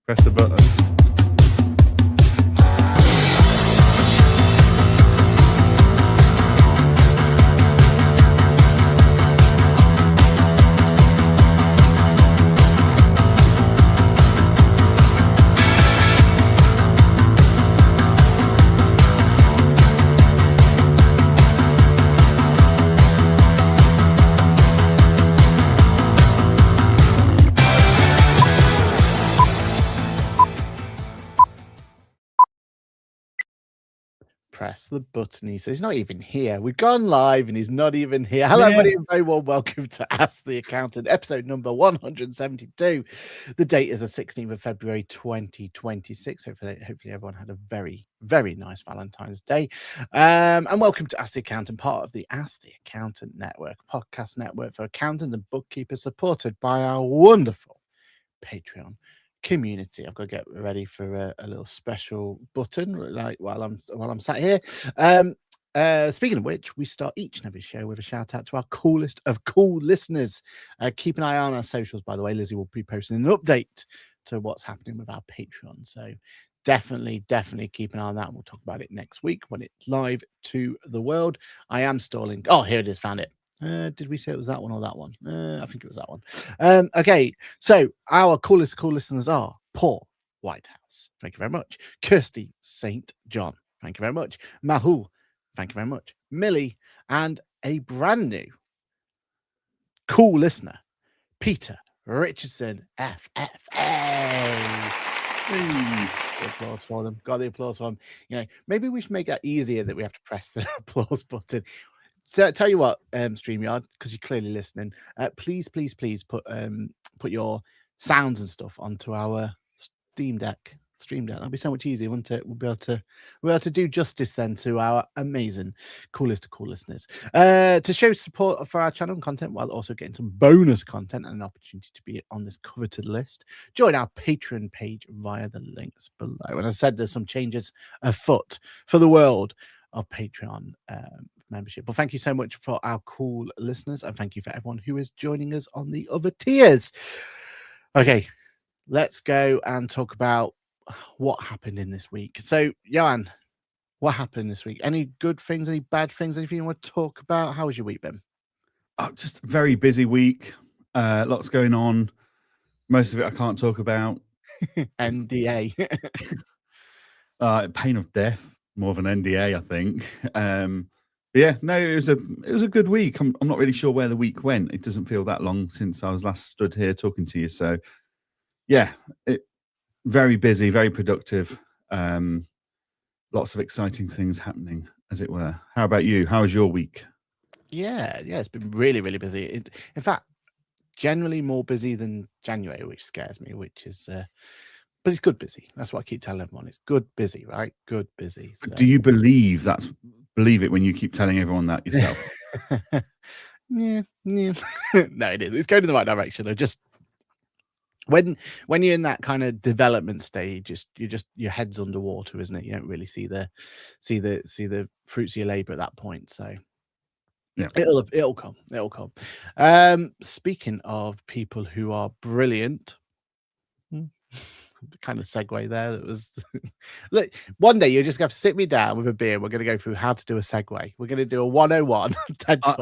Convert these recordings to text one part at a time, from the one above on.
Press the button. Press the button. He says he's not even here. We've gone live and he's not even here. Hello, everybody, and very warm welcome to Ask the Accountant, episode number 172. The date is the 16th of February 2026. Hopefully everyone had a very, very nice Valentine's Day. And welcome to Ask the Accountant, part of the Ask the Accountant Network, podcast network for accountants and bookkeepers, supported by our wonderful Patreon community. I've got to get ready for a little special button, like while I'm sat here. Speaking of which, we start each and every show with a shout out to our coolest of cool listeners. Keep an eye on our socials, by the way. Lizzie will be posting an update to what's happening with our Patreon. So definitely keep an eye on that. We'll talk about it next week when it's live to the world. I am stalling. Oh, here it is. Found it. Did we say it was that one or that one? I think it was that one. Okay, so our coolest cool listeners are Paul Whitehouse, thank you very much. Kirsty St. John, thank you very much. Mahu, thank you very much. Millie, and a brand new cool listener, Peter Richardson, FFA. The applause for them. Got the applause for them. You know, maybe we should make that easier that we have to press the applause button. So tell you what, StreamYard, because you're clearly listening, please put your sounds and stuff onto our Stream Deck. That'd be so much easier, wouldn't it? We'll be able to do justice then to our amazing coolest of cool listeners. To show support for our channel and content while also getting some bonus content and an opportunity to be on this coveted list, join our Patreon page via the links below. And as I said, there's some changes afoot for the world of Patreon membership. Well, thank you so much for our cool listeners, and thank you for everyone who is joining us on the other tiers. Okay, let's go and talk about what happened in this week. So, Johann, what happened this week? Any good things, any bad things, anything you want to talk about? How was your week been? Oh, just a very busy week. Lots going on. Most of it I can't talk about. NDA. Pain of death, more of an NDA, I think. Yeah, no, it was a good week. I'm not really sure where the week went. It doesn't feel that long since I was last stood here talking to you. So, yeah, very busy, very productive. Lots of exciting things happening, as it were. How about you? How was your week? Yeah, it's been really, really busy. In fact, generally more busy than January, which scares me, which is... but it's good busy. That's what I keep telling everyone. It's good busy, right? Good busy. So. Do you believe it when you keep telling everyone that yourself? Yeah. No, it is. It's going in the right direction. I just when you're in that kind of development stage, your head's underwater, isn't it? You don't really see the fruits of your labor at that point. So yeah, it'll come. Speaking of people who are brilliant. Kind of segue there. That was look. One day you're just going to have to sit me down with a beer. We're going to go through how to do a segue. We're going to do a 101 TED Talk.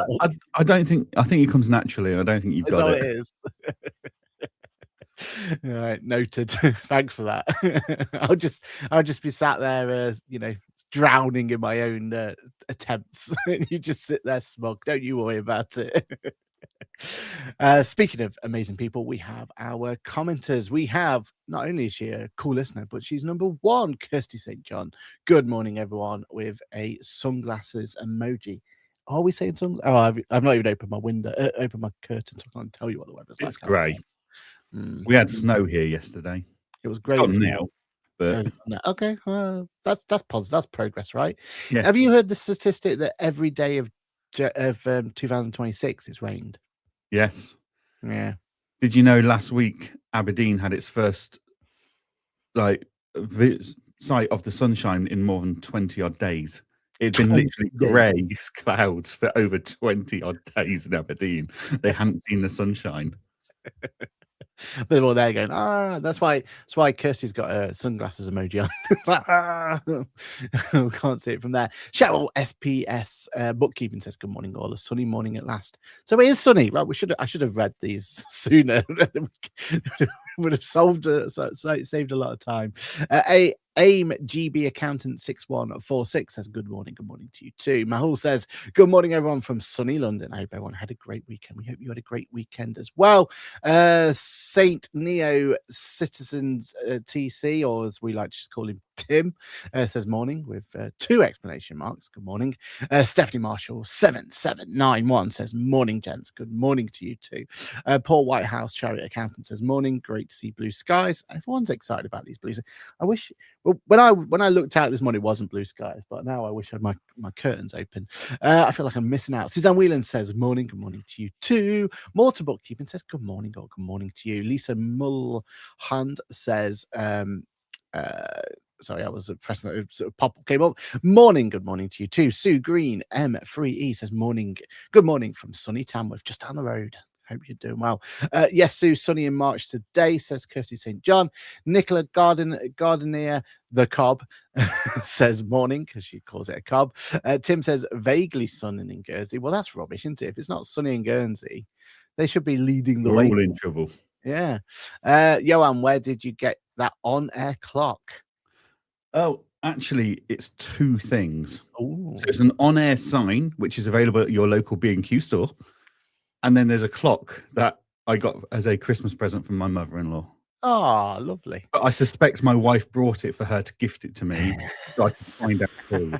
I think it comes naturally. I don't think you've got it. It is. All right, noted. Thanks for that. I'll just be sat there, drowning in my own attempts, and you just sit there smug. Don't you worry about it. Speaking of amazing people, we have our commenters. We have, not only is she a cool listener, but she's number one, Kirsty St. John. Good morning, everyone, with a sunglasses emoji. Are we saying sunglasses? Oh, I've not even opened my window, opened my curtain, so I can't tell you what the weather's like. It's grey. We had snow here yesterday. It was great now, but okay, that's positive. That's progress, right? Yeah. Have you heard the statistic that every day of 2026 it's rained? Yes. Yeah. Did you know last week Aberdeen had its first sight of the sunshine in more than 20 odd days? It'd been literally grey clouds for over 20 odd days in Aberdeen. They hadn't seen the sunshine. But they're all there going, that's why Kirsty's got a sunglasses emoji on. Like, can't see it from there. Cheryl SPS bookkeeping says, good morning, all. A sunny morning at last. So it is sunny, right? I should have read these sooner. Would have saved a lot of time. AIM GB Accountant 6146 says, good morning to you too. Mahul says, good morning, everyone from sunny London. I hope everyone had a great weekend. We hope you had a great weekend as well. Saint Neo Citizens TC, or as we like to just call him, Tim, says morning with 2 exclamation marks. Good morning. Stephanie Marshall 7791 says, morning, gents. Good morning to you too. Paul Whitehouse Chariot Accountant says, morning. Great to see blue skies. Everyone's excited about these blues. I wish, well, when I looked out this morning, it wasn't blue skies, but now I wish I had my curtains open. I feel like I'm missing out. Suzanne Whelan says, morning. Good morning to you too. Mortar Bookkeeping says, good morning, or good morning to you. Lisa Mulhand says, sorry, I was pressing that, sort of pop came up. Morning, good morning to you too. Sue Green M3E says, morning, good morning from sunny Tamworth, just down the road. Hope you're doing well. Yes, Sue, sunny in March today, says Kirsty St. John. Nicola Gardenier, the Cob, says morning, because she calls it a cob. Tim says, vaguely sunny in Guernsey. Well, that's rubbish, isn't it? If it's not sunny in Guernsey, they should be leading the way. We're all in trouble. Yeah. Johan, where did you get that on-air clock? Oh, actually, it's 2 things. Ooh. So it's an on-air sign, which is available at your local B&Q store. And then there's a clock that I got as a Christmas present from my mother-in-law. Oh, lovely. But I suspect my wife brought it for her to gift it to me so I can find out who.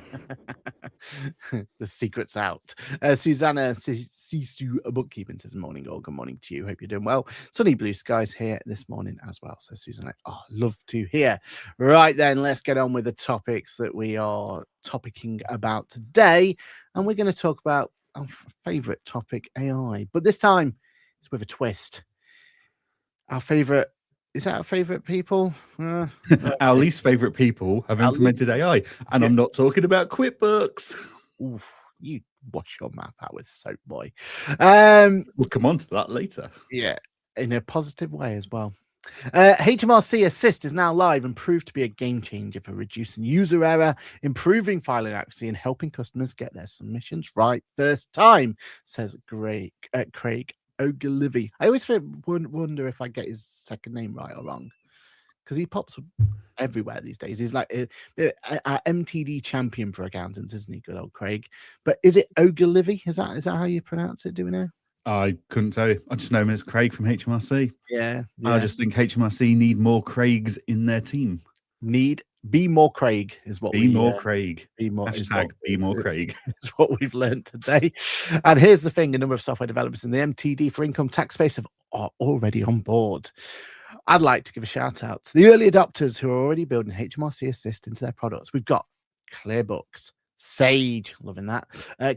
The secret's out. Susanna Sisu Bookkeeping says, morning, all. Good morning to you. Hope you're doing well. Sunny blue skies here this morning as well, says Susanna. Oh, love to hear. Right then, let's get on with the topics that we are topicking about today. And we're going to talk about our favorite topic, AI. But this time, it's with a twist. Our favorite... Is that our favorite people? Our least favorite people have implemented AI. And I'm not talking about QuickBooks. Oof, you wash your mouth out with soap, boy. We'll come on to that later. Yeah, in a positive way as well. HMRC Assist is now live and proved to be a game changer for reducing user error, improving filing accuracy, and helping customers get their submissions right first time, says Craig Ogilvy. I always wonder if I get his second name right or wrong, because he pops up everywhere these days. He's like our MTD champion for accountants, isn't he? Good old Craig. But is it Ogilvy? Is that how you pronounce it? Do we know? I couldn't tell you. I just know him as Craig from HMRC. Yeah. I just think HMRC need more Craigs in their team. Be more Craig is what be more Craig. Be more Craig. Is what we've learned today. And here's the thing: a number of software developers in the MTD for income tax space are already on board. I'd like to give a shout out to the early adopters who are already building HMRC Assist into their products. We've got ClearBooks, Sage, loving that.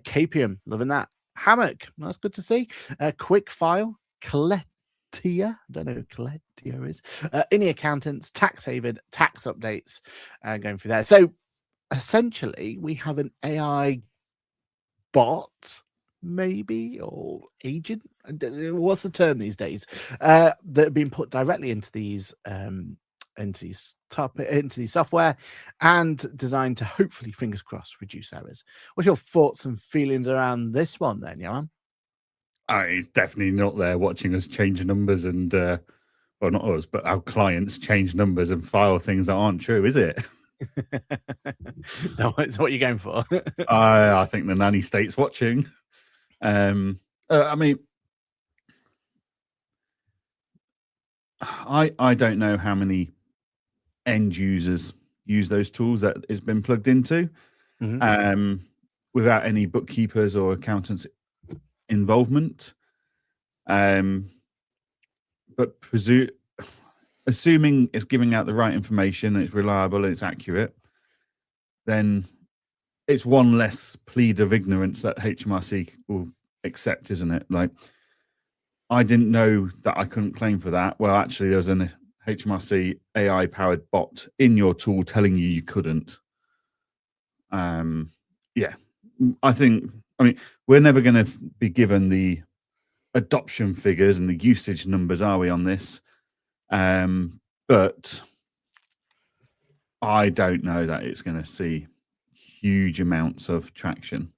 Capium, loving that. Hammock, that's good to see. Quickfile, Coletia, I don't know who Coletia is. Any accountants, Tax Haven, tax updates, going through there. So essentially, we have an AI bot, maybe, or agent. What's the term these days? That have been put directly into these software and designed to hopefully, fingers crossed, reduce errors. What's your thoughts and feelings around this one then, Johan? It's definitely not there watching us change numbers and well, not us, but our clients change numbers and file things that aren't true, is it? Is that what you're going for? I think the nanny state's watching. I mean, I don't know how many end users use those tools that it's been plugged into, without any bookkeepers or accountants involvement. But assuming it's giving out the right information, it's reliable and it's accurate, then it's one less plea of ignorance that HMRC will accept, isn't it? Like, I didn't know that I couldn't claim for that. Well, actually, there's an HMRC AI-powered bot in your tool telling you couldn't. Yeah, I mean, we're never going to be given the adoption figures and the usage numbers, are we, on this? But I don't know that it's going to see huge amounts of traction.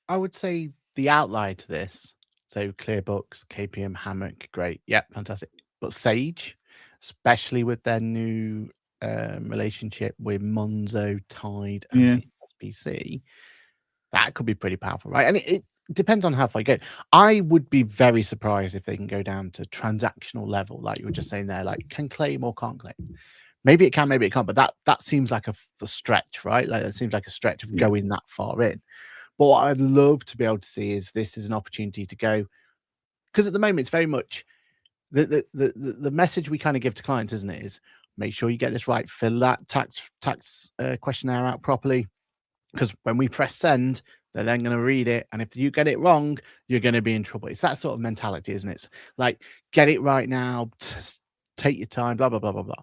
I would say the outlier to this, so Clearbooks, KPM, Hammock, great. Yep, fantastic. But Sage, especially with their new relationship with Monzo, Tide, and Yeah. HSBC, that could be pretty powerful, right? And it depends on how far you go. I would be very surprised if they can go down to transactional level, like you were just saying there, like can claim or can't claim. Maybe it can, maybe it can't, but that seems like the stretch, right? Like that seems like a stretch of going that far in. But what I'd love to be able to see is this is an opportunity to go, because at the moment it's very much the message we kind of give to clients, isn't it? Is make sure you get this right, fill that tax questionnaire out properly, because when we press send, they're then going to read it, and if you get it wrong, you're going to be in trouble. It's that sort of mentality, isn't it? It's like get it right now, take your time, blah blah blah blah blah.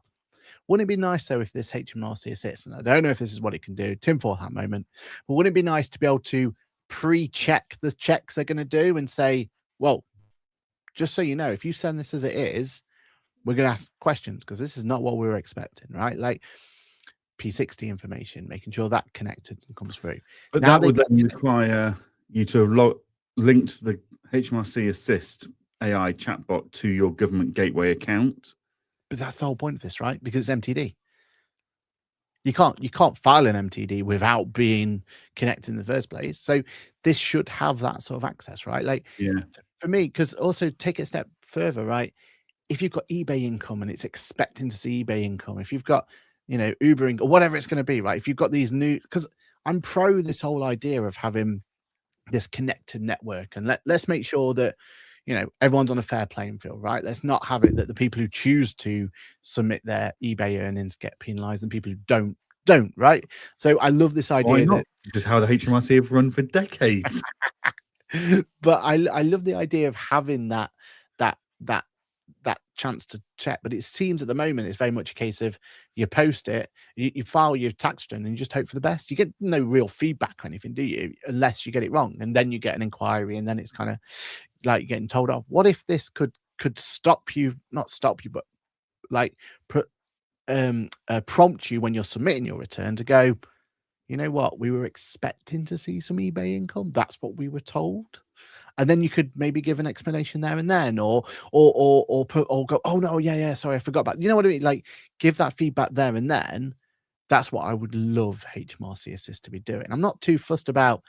Wouldn't it be nice though if this HMRC assist, and I don't know if this is what it can do, tinfoil hat moment, but wouldn't it be nice to be able to pre-check the checks they're going to do and say, well, just so you know, if you send this as it is, we're going to ask questions because this is not what we were expecting, right? Like P60 information, making sure that connected and comes through. But Now that would then require you to have linked the HMRC Assist AI chatbot to your government gateway account. But that's the whole point of this, right? Because it's MTD. You can't file an MTD without being connected in the first place. So this should have that sort of access, right? Like for me, because also take it a step further, right? If you've got eBay income and it's expecting to see eBay income, if you've got, Ubering or whatever it's going to be, right? If you've got these new, because I'm pro this whole idea of having this connected network, and let's make sure that everyone's on a fair playing field, right? Let's not have it that the people who choose to submit their eBay earnings get penalized and people who don't, right? So I love this idea. Why not? Just how the HMRC have run for decades. But I love the idea of having that chance to check. But it seems at the moment it's very much a case of you post it, you file your tax return, and you just hope for the best. You get no real feedback or anything, do you? Unless you get it wrong, and then you get an inquiry, and then it's kind of like getting told off. What if this could stop you, not stop you, but like prompt you when you're submitting your return to go, you know what, we were expecting to see some eBay income. That's what we were told. And then you could maybe give an explanation there and then, or go, oh no, yeah, sorry, I forgot about. You know what I mean? Like give that feedback there and then. That's what I would love HMRC Assist to be doing. I'm not too fussed about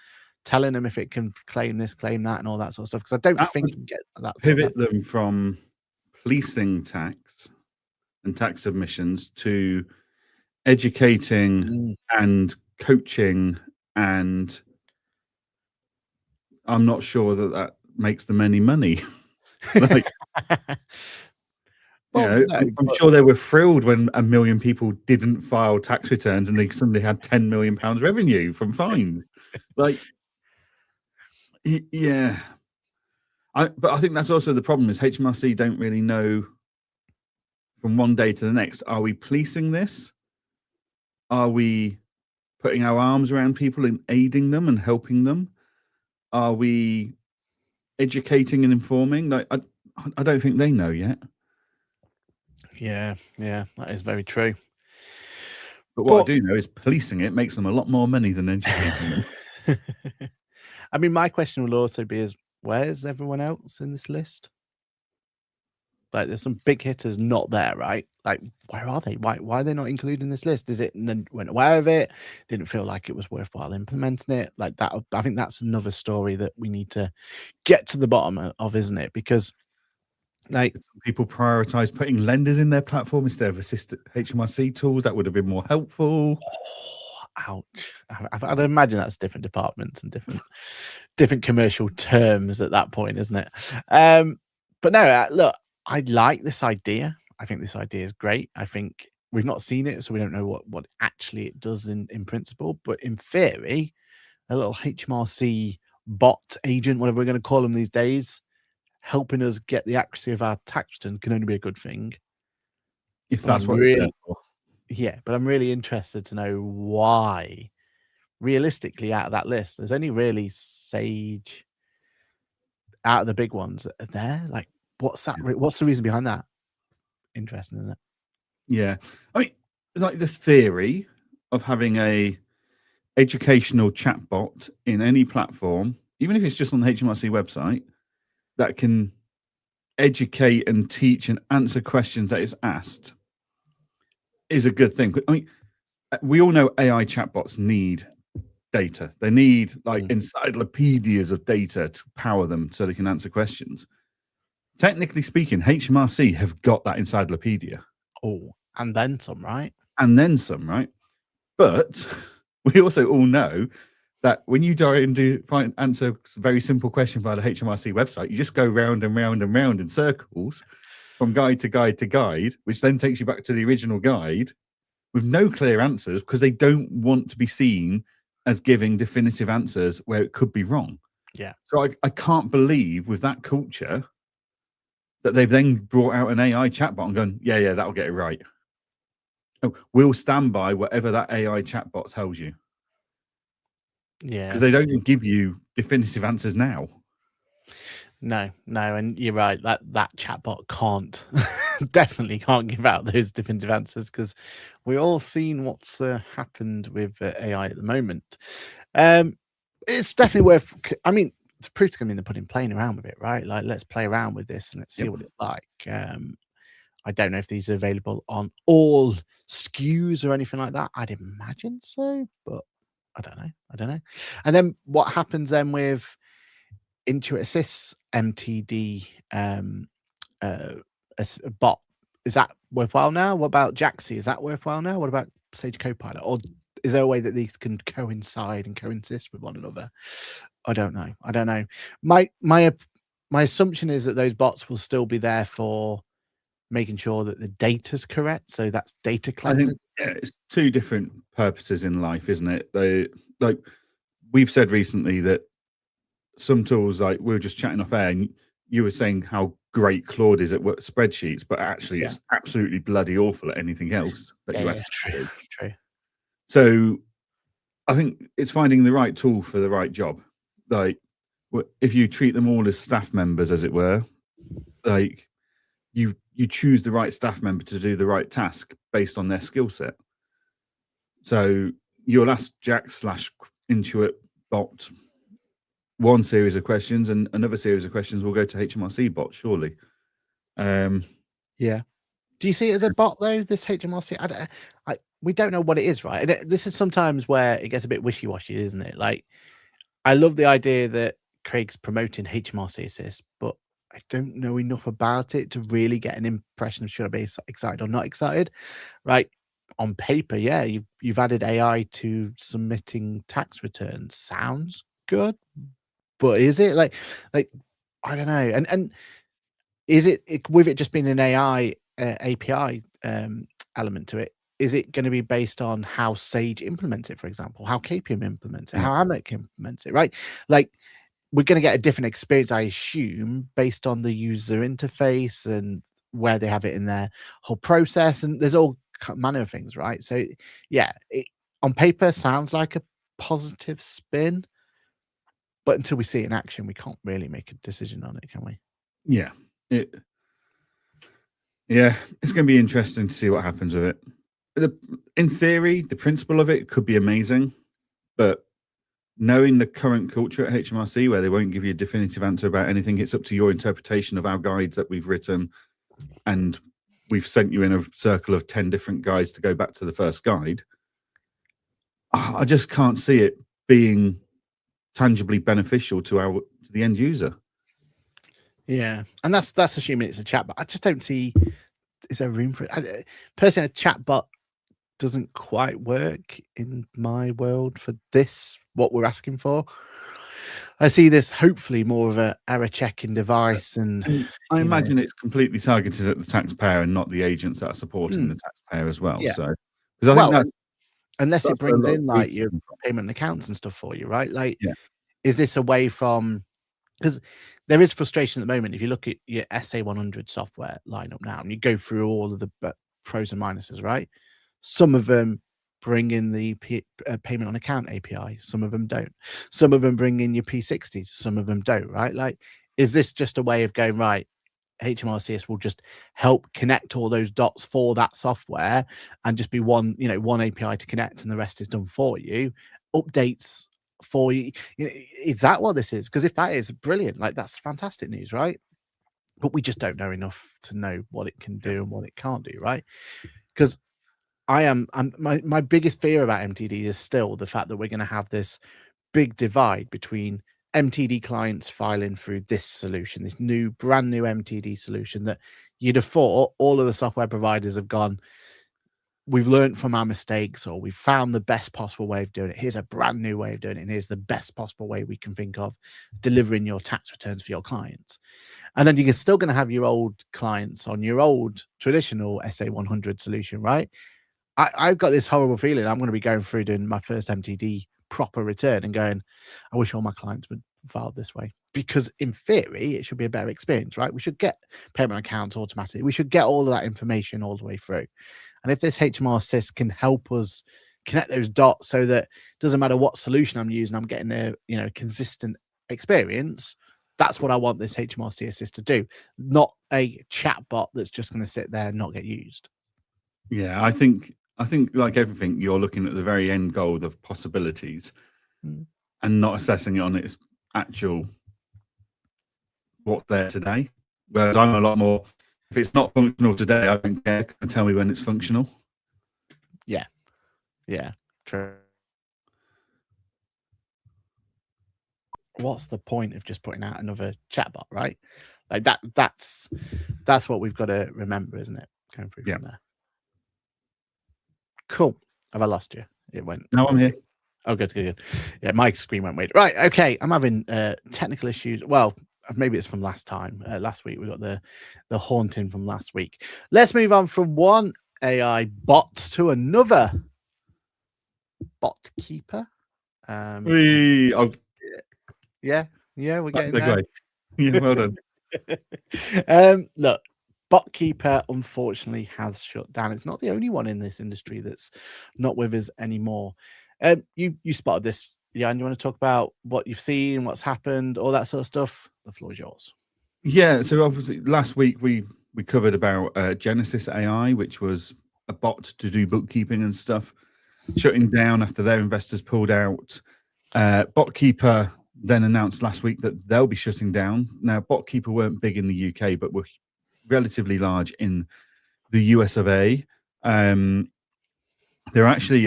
telling them if it can claim this, claim that, and all that sort of stuff, because I don't think you can get that. Pivot them from policing tax and tax submissions to educating and coaching, and I'm not sure that makes them any money. Like, I'm sure they were thrilled when 1 million people didn't file tax returns and they suddenly had £10 million revenue from fines. Like, yeah. But I think that's also the problem is HMRC don't really know from one day to the next. Are we policing this? Are we putting our arms around people and aiding them and helping them? Are we educating and informing? Like, I don't think they know yet. Yeah, that is very true. But what I do know is policing it makes them a lot more money than educating them. I mean, my question will also be is, where's everyone else in this list? Like, there's some big hitters not there, right? Like, where are they? Why are they not included in this list? Is it went aware of it? Didn't feel like it was worthwhile implementing it? Like that, I think that's another story that we need to get to the bottom of, isn't it? Because like some people prioritize putting lenders in their platform instead of assistant HMRC tools. That would have been more helpful. Oh, ouch. I'd imagine that's different departments and different commercial terms at that point, isn't it? But no, look, I like this idea. I think this idea is great. I think we've not seen it, so we don't know what actually it does in principle. But in theory, a little HMRC bot agent, whatever we're going to call them these days, helping us get the accuracy of our tax returns can only be a good thing. If that's what it's there for. Yeah, but I'm really interested to know why, realistically, out of that list, there's only really Sage out of the big ones there. Like, what's that? What's the reason behind that? interesting, isn't it? Yeah. I mean, like the theory of having a educational chatbot in any platform, even if it's just on the HMRC website, that can educate and teach and answer questions that is asked is a good thing. I mean, we all know AI chatbots need data. They need like encyclopedias of data to power them so they can answer questions. Technically speaking, HMRC have got that encyclopedia. Oh, and then some, right? And then some, right? But we also all know that when you try and answer a very simple question via the HMRC website, you just go round and round and round in circles from guide to guide to guide, which then takes you back to the original guide with no clear answers because they don't want to be seen as giving definitive answers where it could be wrong. Yeah. So I can't believe with that culture that they've then brought out an AI chatbot and gone, yeah, that'll get it right. Oh, we'll stand by whatever that AI chatbot tells you. Yeah. Because they don't give you definitive answers now. No, and you're right. That chatbot can't, definitely can't give out those definitive answers because we're all seeing what's happened with AI at the moment. It's definitely worth. I mean, the proof's going to be in the pudding. Playing around with it, right? Like, let's play around with this and let's see what it's like. I don't know if these are available on all SKUs or anything like that. I'd imagine so, but I don't know. And then what happens then with Intuit Assist's MTD as a bot? Is that worthwhile now? What about Jaxi? Is that worthwhile now? What about Sage Copilot? Or is there a way that these can coincide and coexist with one another? I don't know. My assumption is that those bots will still be there for making sure that the data's correct. So that's data I cleansing. think it's two different purposes in life, isn't it? They like we've said recently that some tools, like we were just chatting off air, and you were saying how great Claude is at spreadsheets, but actually it's absolutely bloody awful at anything else that you ask it to do. True. So I think it's finding the right tool for the right job. Like if you treat them all as staff members, as it were, like you choose the right staff member to do the right task based on their skill set. So you'll ask Jax/Intuit bot one series of questions, and another series of questions will go to HMRC bot, surely. Yeah. Do you see it as a bot though? This HMRC, we don't know what it is, right? And this is sometimes where it gets a bit wishy-washy, isn't it? Like, I love the idea that Craig's promoting HMRC Assist, but I don't know enough about it to really get an impression of should I be excited or not excited, right? On paper, yeah, you've added AI to submitting tax returns. Sounds good, but is it like I don't know, and is it with it just being an AI API element to it? Is it going to be based on how Sage implements it, for example, how KPM implements it, how Amic implements it, right? Like, we're going to get a different experience, I assume, based on the user interface and where they have it in their whole process. And there's all manner of things, right? So, yeah, it, on paper, sounds like a positive spin. But until we see it in action, we can't really make a decision on it, can we? Yeah. It's going to be interesting to see what happens with it. In theory, the principle of it could be amazing, but knowing the current culture at HMRC, where they won't give you a definitive answer about anything, it's up to your interpretation of our guides that we've written, and we've sent you in a circle of 10 different guides to go back to the first guide. I just can't see it being tangibly beneficial to the end user. Yeah, and that's assuming it's a chatbot. I just don't see, is there room for it? Personally, a chatbot doesn't quite work in my world for this, what we're asking for. I see this hopefully more of a error checking device, and I imagine it's completely targeted at the taxpayer and not the agents that are supporting the taxpayer as well. Yeah. So, because I think unless it brings in like your from. payment accounts and stuff for you, right? Like, Yeah. is this away from, because there is frustration at the moment. If you look at your SA100 software lineup now and you go through all of the pros and minuses, right? Some of them bring in the payment on account API. Some of them don't. Some of them bring in your P60s. Some of them don't, right? Like, is this just a way of going, right, HMRCS will just help connect all those dots for that software and just be one API to connect, and the rest is done for you. Updates for you. Is that what this is? Because if that is brilliant, like that's fantastic news, right? But we just don't know enough to know what it can do and what it can't do, right? Because my biggest fear about MTD is still the fact that we're going to have this big divide between MTD clients filing through this solution, this brand new MTD solution that you'd have thought all of the software providers have gone, we've learned from our mistakes, or we've found the best possible way of doing it. Here's a brand new way of doing it, and here's the best possible way we can think of delivering your tax returns for your clients. And then you're still going to have your old clients on your old traditional SA100 solution, right? I've got this horrible feeling I'm going to be going through doing my first MTD proper return and going, I wish all my clients would file this way, because in theory it should be a better experience, right? We should get payment accounts automatically. We should get all of that information all the way through. And if this HMRC can help us connect those dots so that it doesn't matter what solution I'm using, I'm getting a consistent experience. That's what I want this HMRC Assist to do, not a chatbot that's just going to sit there and not get used. Yeah, I think like everything, you're looking at the very end goal of possibilities and not assessing it on its actual what's there today. Whereas I'm a lot more, if it's not functional today, I don't care. Can tell me when it's functional. Yeah, true. What's the point of just putting out another chatbot, right? Like that's what we've got to remember, isn't it? Going through from there. Cool. Have I lost you? It went. No, I'm here. Oh, good. Yeah, my screen went weird. Right, okay. I'm having technical issues. Well, maybe it's from last time. Last week we got the haunting from last week. Let's move on from one AI bot to another bot keeper. Yeah, we're getting there. Great. Yeah, well done. Look, BotKeeper unfortunately has shut down. It's not the only one in this industry that's not with us anymore. You spotted this, Jan. You want to talk about what you've seen, what's happened, all that sort of stuff? The floor is yours. Yeah, so obviously last week we covered about Genesis AI, which was a bot to do bookkeeping and stuff, shutting down after their investors pulled out. BotKeeper then announced last week that they'll be shutting down. Now, BotKeeper weren't big in the UK, but were relatively large in the US of A. They're actually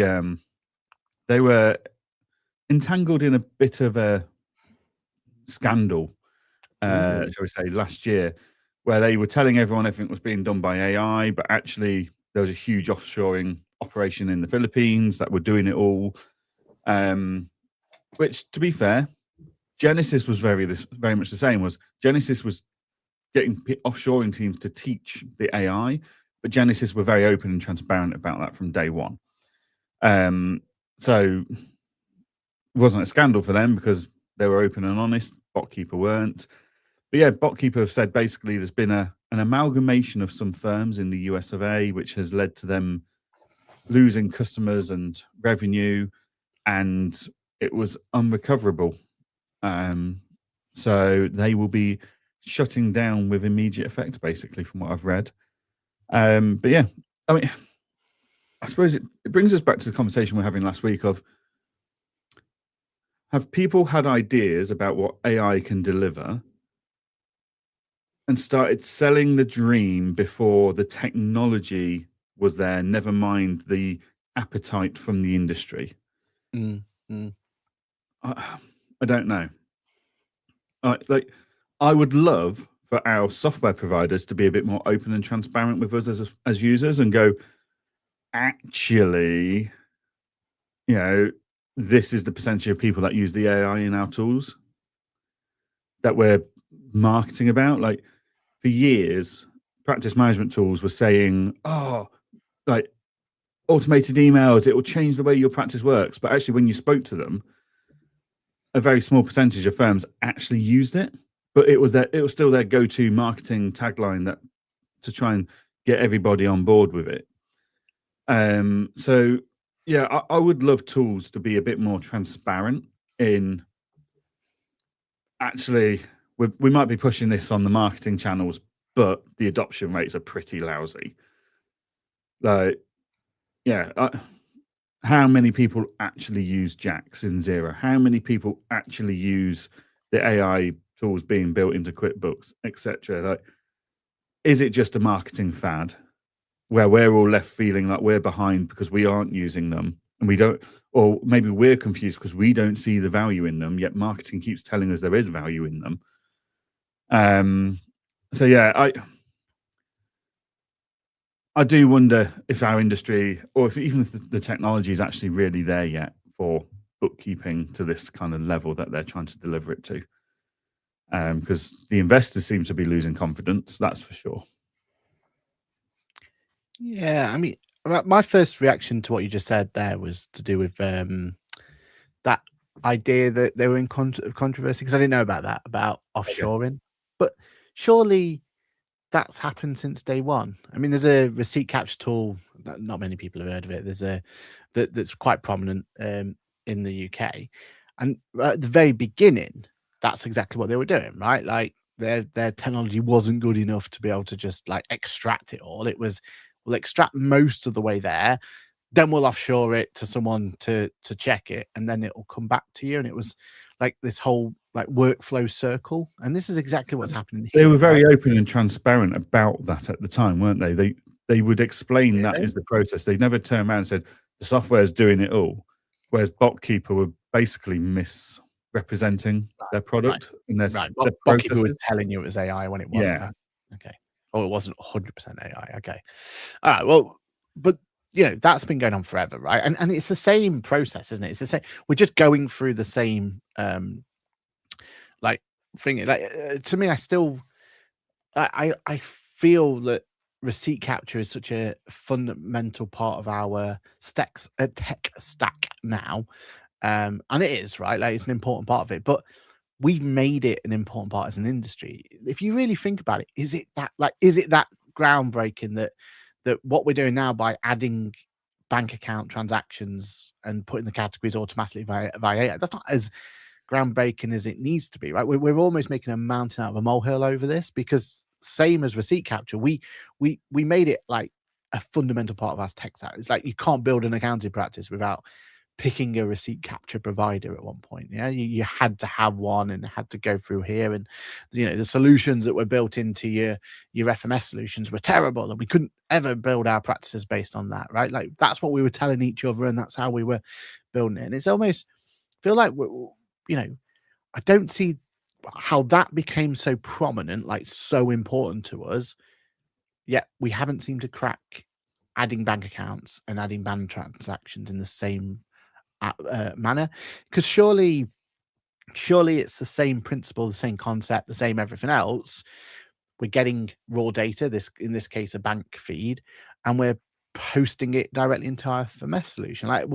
they were entangled in a bit of a scandal, shall we say, last year, where they were telling everyone everything was being done by AI, but actually there was a huge offshoring operation in the Philippines that were doing it all. Which, to be fair, Genesis was very much the same. Genesis was getting offshoring teams to teach the AI, but Genesis were very open and transparent about that from day one. So it wasn't a scandal for them because they were open and honest. BotKeeper weren't. But yeah, BotKeeper have said basically there's been an amalgamation of some firms in the US of A, which has led to them losing customers and revenue, and it was unrecoverable. So they will be shutting down with immediate effect, basically, from what I've read. But yeah, I mean, I suppose it brings us back to the conversation we were having last week of, have people had ideas about what AI can deliver and started selling the dream before the technology was there, never mind the appetite from the industry? I don't know. I would love for our software providers to be a bit more open and transparent with us as users and go, actually, this is the percentage of people that use the AI in our tools that we're marketing about. Like, for years, practice management tools were saying, like automated emails, it will change the way your practice works. But actually, when you spoke to them, a very small percentage of firms actually used it. But it was still their go-to marketing tagline to try and get everybody on board with it. So yeah, I would love tools to be a bit more transparent in, actually, we might be pushing this on the marketing channels, but the adoption rates are pretty lousy. Like, yeah, how many people actually use Jax in Zero? How many people actually use the AI tools being built into QuickBooks, etc.? Like, is it just a marketing fad where we're all left feeling like we're behind because we aren't using them and we don't, or maybe we're confused because we don't see the value in them, yet marketing keeps telling us there is value in them. So yeah, I do wonder if our industry, or if even the technology is actually really there yet for bookkeeping to this kind of level that they're trying to deliver it to. Because the investors seem to be losing confidence, that's for sure. Yeah, I mean, my first reaction to what you just said there was to do with that idea that they were in controversy, because I didn't know about that, about offshoring. But surely that's happened since day one. I mean, there's a receipt capture tool. Not many people have heard of it. There's that's quite prominent in the UK, and at the very beginning, that's exactly what they were doing, right? Like their technology wasn't good enough to be able to just like extract it all. It was, we'll extract most of the way there, then we'll offshore it to someone to check it, and then it will come back to you. And it was like this whole like workflow circle, and this is exactly what's happening here. They were very open and transparent about that at the time, weren't they? They would explain that is the process. They never turned around and said the software is doing it all, whereas BotKeeper were basically misrepresenting their product and their Well, processes. BotKeeper was telling you it was AI when it wasn't. Yeah. Okay. Oh, it wasn't 100% AI. Okay. All right. Well, but you know, that's been going on forever, right? And it's the same process, isn't it? It's the same. We're just going through the same like thing. Like to me, I feel that receipt capture is such a fundamental part of our tech stack now. And it is, right? Like it's an important part of it, but we've made it an important part as an industry. If you really think about it, is it that groundbreaking that what we're doing now by adding bank account transactions and putting the categories automatically via AI, that's not as groundbreaking as it needs to be, right? We're almost making a mountain out of a molehill over this, because same as receipt capture, we made it like a fundamental part of our tech stack. It's like you can't build an accounting practice without picking a receipt capture provider at one point. Yeah, you had to have one and had to go through here, and you know the solutions that were built into your FMS solutions were terrible, and we couldn't ever build our practices based on that, right? Like that's what we were telling each other, and that's how we were building it. And it's almost feel like you know, I don't see how that became so prominent, like so important to us, yet we haven't seemed to crack adding bank accounts and adding bank transactions in the same manner. Because surely it's the same principle, the same concept, the same everything else. We're getting raw data, in this case a bank feed, and we're posting it directly into our FMS solution. Like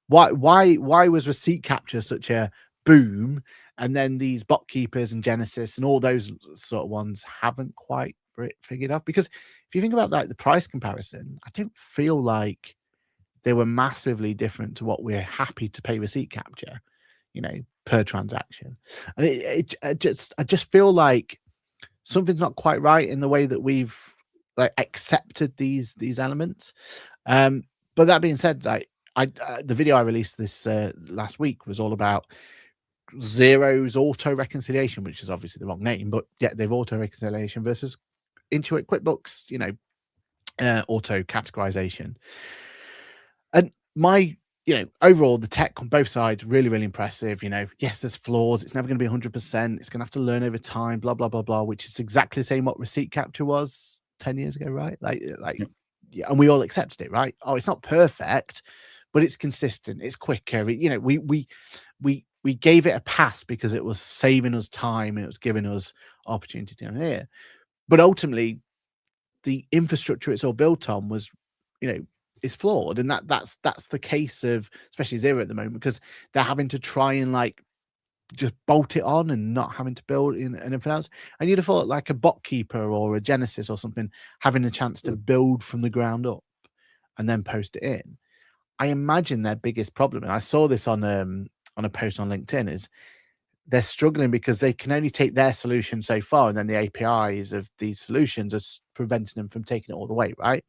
why was receipt capture such a boom, and then these bot keepers and Genesis and all those sort of ones haven't quite figured out? Because if you think about like the price comparison, I don't feel like they were massively different to what we're happy to pay receipt capture, you know, per transaction. And I just feel like something's not quite right in the way that we've like accepted these elements. But that being said, like the video I released this last week was all about Xero's auto reconciliation, which is obviously the wrong name, but yeah, they've auto reconciliation versus Intuit QuickBooks, you know, auto categorization. And my, you know, overall, the tech on both sides, really, really impressive. You know, yes, there's flaws. It's never going to be 100%. It's going to have to learn over time, blah, blah, blah, blah, which is exactly the same what receipt capture was 10 years ago, right? Yeah, and we all accepted it, right? Oh, it's not perfect, but it's consistent. It's quicker. You know, we gave it a pass because it was saving us time and it was giving us opportunity down here. But ultimately, the infrastructure it's all built on was, you know, is flawed, and that's the case of especially Xero at the moment, because they're having to try and like just bolt it on and not having to build in anything else. And you'd have thought like a BotKeeper or a Genesis or something having a chance to build from the ground up and then post it in. I imagine their biggest problem, and I saw this on a post on LinkedIn, is they're struggling because they can only take their solution so far, and then the APIs of these solutions are preventing them from taking it all the way, right?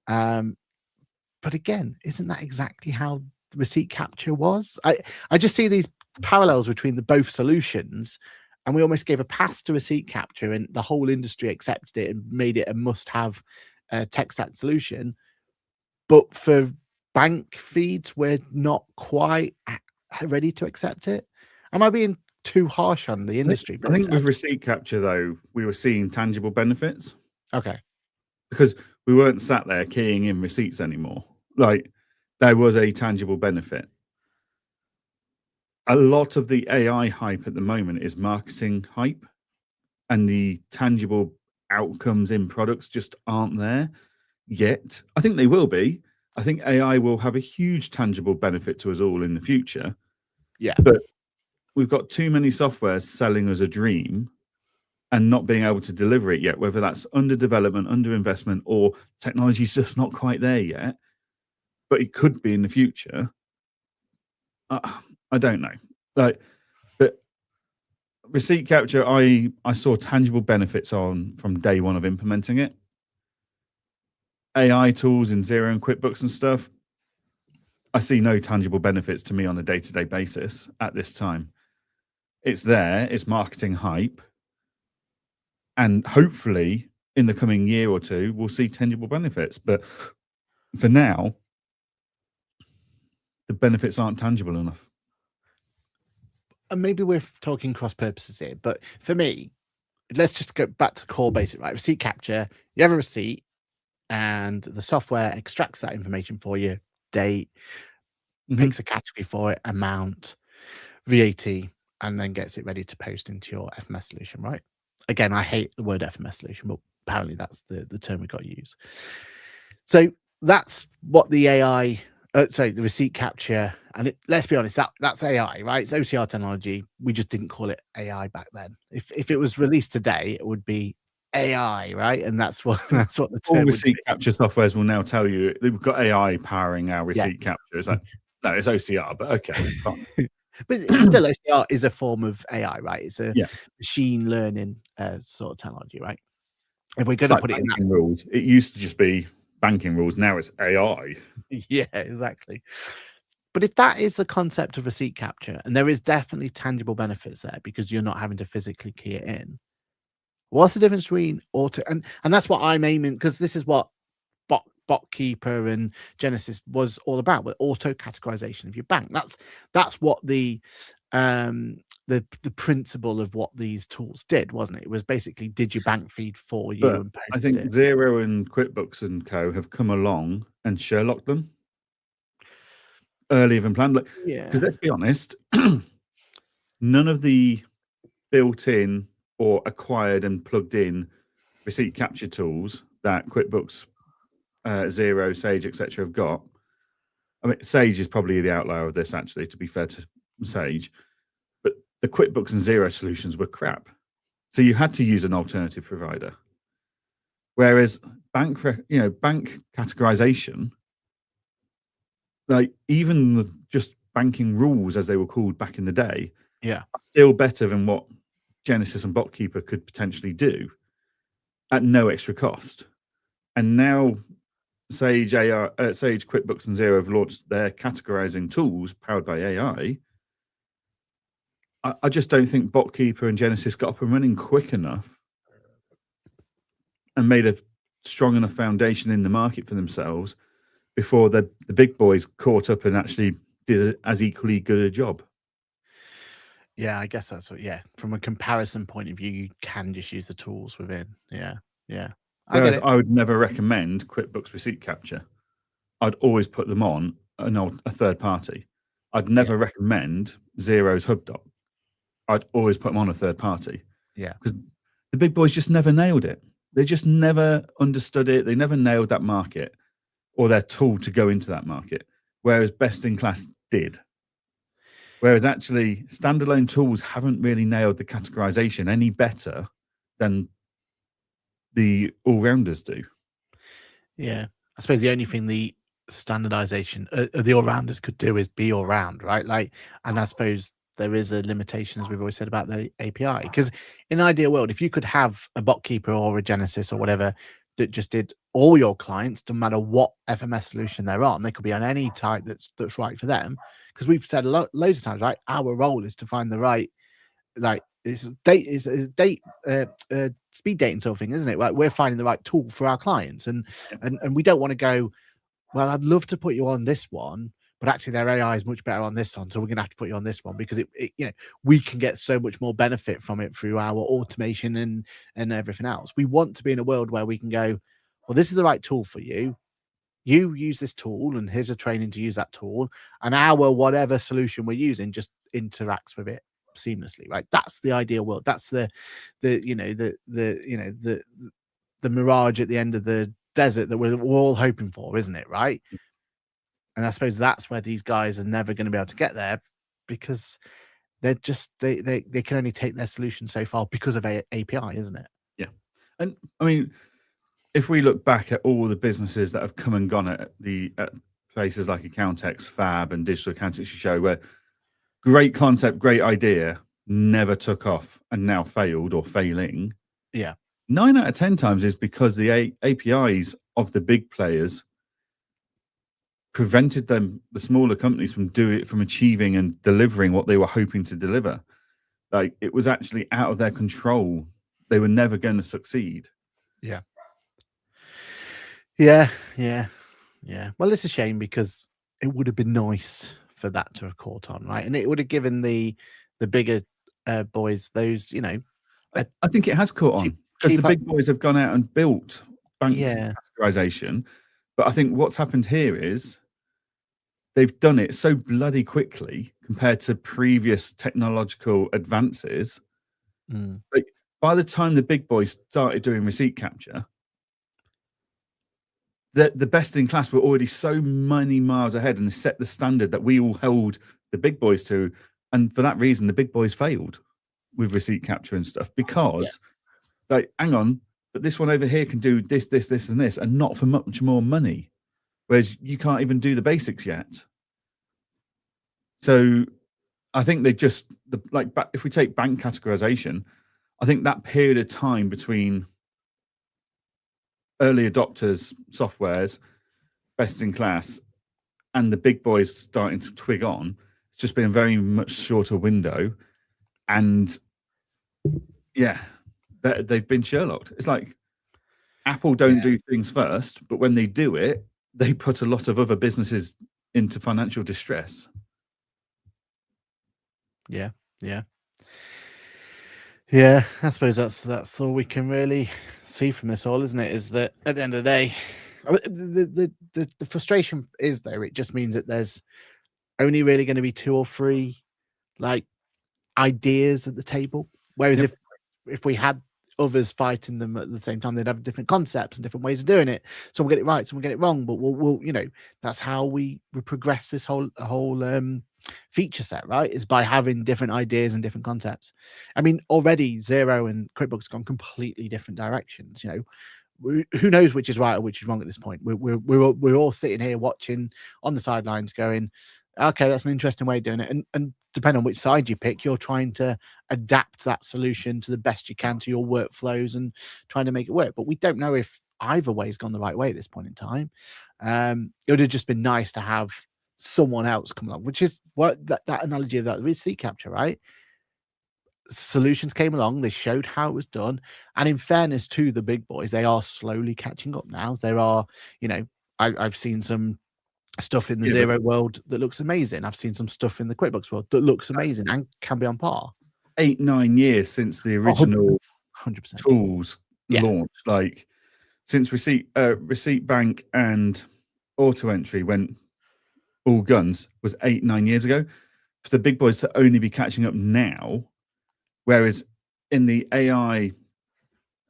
But again, isn't that exactly how receipt capture was? I just see these parallels between the both solutions, and we almost gave a pass to receipt capture, and the whole industry accepted it and made it a must-have tech stack solution. But for bank feeds, we're not quite ready to accept it. Am I being too harsh on the industry? I think with receipt capture, though, we were seeing tangible benefits. Okay. Because we weren't sat there keying in receipts anymore. Like, there was a tangible benefit. A lot of the AI hype at the moment is marketing hype, and the tangible outcomes in products just aren't there yet. I think they will be. I think AI will have a huge tangible benefit to us all in the future. Yeah. But we've got too many softwares selling us a dream and not being able to deliver it yet, whether that's under development, under investment, or technology's just not quite there yet. But it could be in the future. I don't know. Like, but receipt capture, I saw tangible benefits from day one of implementing it. AI tools in Xero and QuickBooks and stuff, I see no tangible benefits to me on a day-to-day basis at this time. It's there, it's marketing hype, and hopefully in the coming year or two, we'll see tangible benefits. But for now, the benefits aren't tangible enough. And maybe we're talking cross purposes here, but for me, let's just go back to core basic, right? Receipt capture, you have a receipt and the software extracts that information for you, date, picks a category for it, amount, VAT, and then gets it ready to post into your FMS solution, right? Again, I hate the word FMS solution, but apparently that's the term we got to use. So that's what the AI, the receipt capture, and let's be honest, that's AI, right? It's OCR technology. We just didn't call it AI back then. If it was released today, it would be AI, right? And that's what the term All would receipt be. capture softwares will now tell you we've got AI powering our receipt capture. It's like, no, it's OCR, but okay, fine. But it's still OCR is a form of AI, right? It's a Yeah. machine learning sort of technology, right? If we're going It's to like put it in that, banking rules. It used to just be banking rules. Now it's AI. yeah, exactly. But if that is the concept of receipt capture, and there is definitely tangible benefits there because you're not having to physically key it in, what's the difference between auto and that's what I'm aiming, because this is what BotKeeper and Genesis was all about, with auto categorization of your bank. That's what the principle of what these tools did, wasn't it? It was basically did your bank feed for you. But And I think it. Xero and QuickBooks and Co have come along and Sherlocked them earlier than planned. Like, because let's be honest, none of the built-in or acquired and plugged-in receipt capture tools that QuickBooks, Xero, Sage, etc. have got. I mean, Sage is probably the outlier of this, actually, to be fair to Sage. But the QuickBooks and Xero solutions were crap. So you had to use an alternative provider. Whereas bank categorization, like even just banking rules, as they were called back in the day, are still better than what Genesis and BotKeeper could potentially do at no extra cost. And now Sage, QuickBooks, and Xero have launched their categorizing tools powered by AI. I just don't think BotKeeper and Genesis got up and running quick enough and made a strong enough foundation in the market for themselves before the big boys caught up and actually did as equally good a job. Yeah, I guess that's what. Yeah, from a comparison point of view, you can just use the tools within. Yeah. Whereas I would never recommend QuickBooks receipt capture. I'd always put them on a third party. I'd never recommend Xero's HubDoc. I'd always put them on a third party. Yeah, because the big boys just never nailed it. They just never understood it. They never nailed that market or their tool to go into that market. Whereas Best in Class did. Whereas actually standalone tools haven't really nailed the categorization any better than the all-rounders do. Yeah. I suppose the only thing the standardization, the all-rounders could do is be all-round, right? Like, and I suppose there is a limitation, as we've always said, about the API. Because in an ideal world, if you could have a BotKeeper or a Genesis or whatever that just did all your clients, no matter what FMS solution they're on, they could be on any type that's right for them. Because we've said loads of times, right? Our role is to find the right, like, it's speed dating sort of thing, isn't it? Like, we're finding the right tool for our clients, and we don't want to go, well, I'd love to put you on this one, but actually their AI is much better on this one, so we're gonna have to put you on this one because it we can get so much more benefit from it through our automation and everything else. We want to be in a world where we can go, well, this is the right tool for you. You use this tool, and here's a training to use that tool, and our whatever solution we're using just interacts with it seamlessly, right? That's the ideal world. That's the mirage at the end of the desert that we're all hoping for, isn't it? Right? And I suppose that's where these guys are never going to be able to get there, because they're just they can only take their solution so far because of API, isn't it? Yeah. And I mean, if we look back at all the businesses that have come and gone at places like Accountex, Fab, and Digital Accountancy Show, where great concept, great idea, never took off and now failed or failing. Yeah. 9 out of 10 times is because the APIs of the big players prevented the smaller companies from achieving and delivering what they were hoping to deliver. Like, it was actually out of their control. They were never going to succeed. Yeah. Well, it's a shame, because it would have been nice for that to have caught on, right? And it would have given the bigger boys those, I think it has caught on, because the big boys have gone out and built bank categorization. But I think what's happened here is they've done it so bloody quickly compared to previous technological advances. Like, by the time the big boys started doing receipt capture, the best in class were already so many miles ahead and set the standard that we all held the big boys to. And for that reason, the big boys failed with receipt capture and stuff, because like, hang on, but this one over here can do this, this, this, and this, and not for much more money. Whereas you can't even do the basics yet. So I think they just, if we take bank categorization, I think that period of time between early adopters, softwares, best in class, and the big boys starting to twig on, it's just been a very much shorter window. And yeah, they've been Sherlocked. It's like Apple don't do things first, but when they do it, they put a lot of other businesses into financial distress. Yeah. I suppose that's all we can really see from this all, isn't it? Is that at the end of the day, the frustration is there. It just means that there's only really going to be 2 or 3 like ideas at the table. Whereas if we had others fighting them at the same time, they'd have different concepts and different ways of doing it. So we'll get it right, so we'll get it wrong. But we'll that's how we progress this whole feature set, right? Is by having different ideas and different concepts. I mean, already Xero and QuickBooks have gone completely different directions. Who knows which is right or which is wrong at this point? We're all sitting here watching on the sidelines, going, okay, that's an interesting way of doing it. And depending on which side you pick, you're trying to adapt that solution to the best you can to your workflows and trying to make it work. But we don't know if either way has gone the right way at this point in time. It would have just been nice to have someone else come along, which is what that analogy of that receipt capture, right? Solutions came along, they showed how it was done, and in fairness to the big boys, they are slowly catching up now. There are, I've seen some stuff in the Xero world that looks amazing. I've seen some stuff in the QuickBooks world that looks amazing and can be on par. 8-9 years since the original 100% tools launched, like since receipt bank and auto entry went all guns, was 8-9 years ago. For the big boys to only be catching up now, whereas in the AI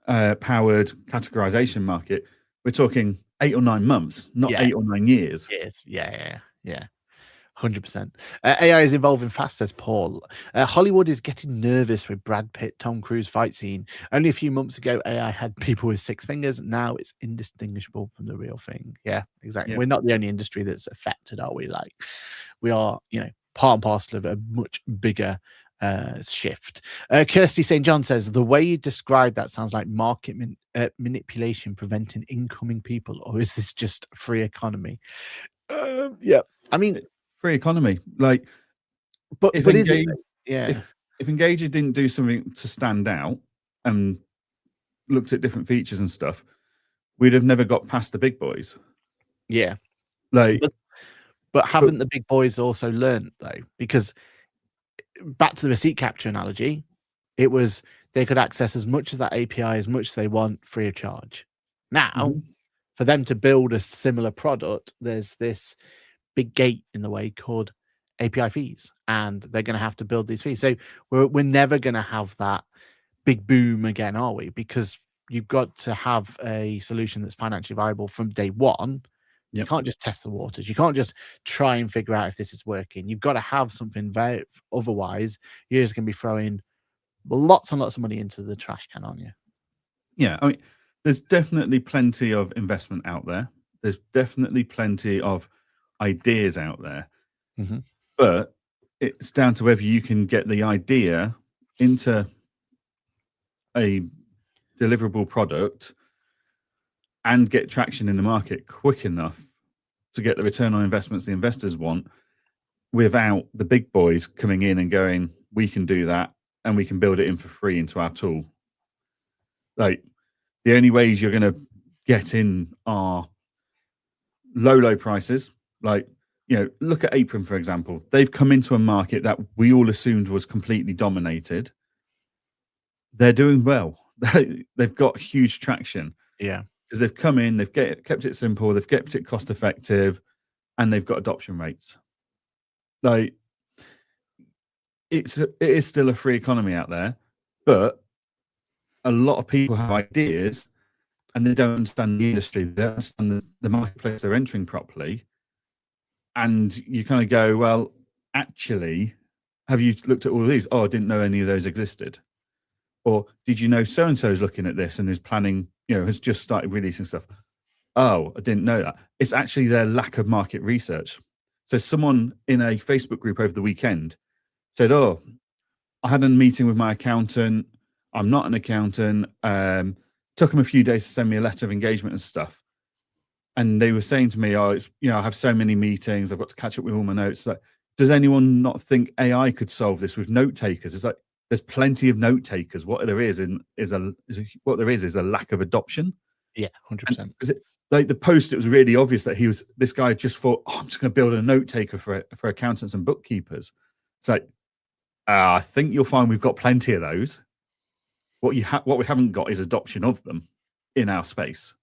powered categorization market, we're talking 8 or 9 months, not 8 or 9 years. Yes, yeah. 100%. AI is evolving fast, says Paul. Hollywood is getting nervous with Brad Pitt, Tom Cruise fight scene. Only a few months ago, AI had people with 6 fingers. Now it's indistinguishable from the real thing. Yeah, exactly. Yeah. We're not the only industry that's affected, are we? Like, we are, part and parcel of a much bigger shift. Kirsty St. John says, the way you describe that sounds like market manipulation preventing incoming people, or is this just free economy? Yeah, I mean, free economy. Like, but if is it? Yeah. If Engager didn't do something to stand out and looked at different features and stuff, we'd have never got past the big boys. Yeah. Like, but haven't the big boys also learned though? Because back to the receipt capture analogy, it was they could access as much of that API as much as they want free of charge. Now, for them to build a similar product, there's this big gate in the way called API fees, and they're going to have to build these fees. So we're never going to have that big boom again, are we? Because you've got to have a solution that's financially viable from day one. You can't just test the waters. You can't just try and figure out if this is working. You've got to have something very, otherwise you're just going to be throwing lots and lots of money into the trash can, aren't you? Yeah, I mean, there's definitely plenty of investment out there. There's definitely plenty of ideas out there. But it's down to whether you can get the idea into a deliverable product and get traction in the market quick enough to get the return on investments the investors want, without the big boys coming in and going, we can do that and we can build it in for free into our tool. Like, the only ways you're going to get in are low prices. Like, look at Apron, for example. They've come into a market that we all assumed was completely dominated. They're doing well. They've got huge traction. Yeah. Because they've come in, they've kept it simple, they've kept it cost effective, and they've got adoption rates. Like, it is still a free economy out there, but a lot of people have ideas and they don't understand the industry, they don't understand the marketplace they're entering properly. And you kind of go, well, actually, have you looked at all of these? Oh, I didn't know any of those existed. Or did you know so-and-so is looking at this and is planning, has just started releasing stuff? Oh, I didn't know that. It's actually their lack of market research. So someone in a Facebook group over the weekend said, oh, I had a meeting with my accountant. I'm not an accountant. Took them a few days to send me a letter of engagement and stuff. And they were saying to me, oh, I have so many meetings. I've got to catch up with all my notes. Like, does anyone not think AI could solve this with note takers? It's like, there's plenty of note takers. What there is is a lack of adoption. Yeah, 100%. Like, the post, it was really obvious that this guy just thought, oh, I'm just going to build a note taker for accountants and bookkeepers. It's like, I think you'll find we've got plenty of those. What we haven't got is adoption of them in our space,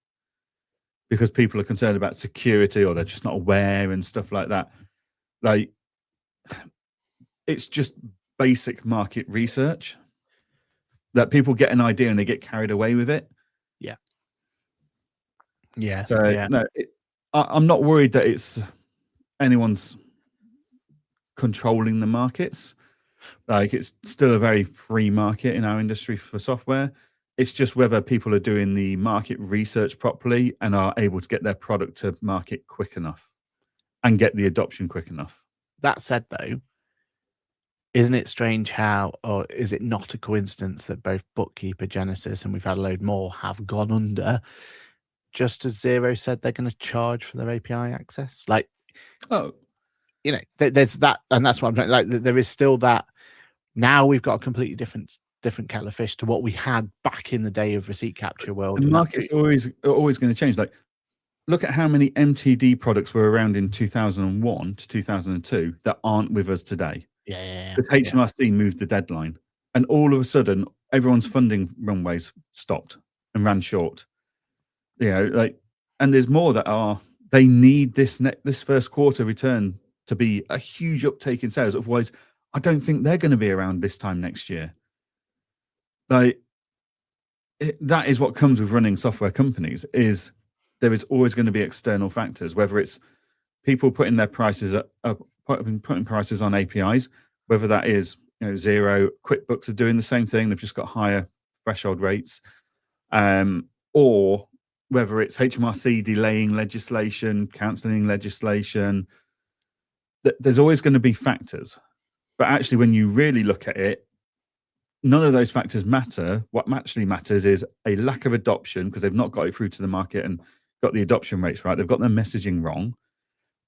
because people are concerned about security, or they're just not aware and stuff like that. Like, it's just basic market research that people get an idea and they get carried away with it. Yeah. So no, I'm not worried that it's anyone's controlling the markets. Like, it's still a very free market in our industry for software. It's just whether people are doing the market research properly and are able to get their product to market quick enough and get the adoption quick enough. That said, though, isn't it strange how, or is it not a coincidence that both Bookkeeper, Genesis, and we've had a load more, have gone under, just as Xero said they're going to charge for their API access? Like, there's that, and that's what I'm saying. Like, there is still that. Now we've got a completely different kettle of fish to what we had back in the day of receipt capture world. The market's always going to change. Like, look at how many MTD products were around in 2001 to 2002 that aren't with us today. Yeah. Because HMRC moved the deadline, and all of a sudden, everyone's funding runways stopped and ran short. And there's more that they need this first quarter return to be a huge uptake in sales. Otherwise, I don't think they're going to be around this time next year. Like, that is what comes with running software companies, is there is always going to be external factors, whether it's people putting their prices putting prices on APIs, whether that is Xero, QuickBooks are doing the same thing, they've just got higher threshold rates, or whether it's HMRC delaying legislation, cancelling legislation. there's always going to be factors, but actually, when you really look at it, none of those factors matter. What actually matters is a lack of adoption because they've not got it through to the market and got the adoption rates right. They've got their messaging wrong,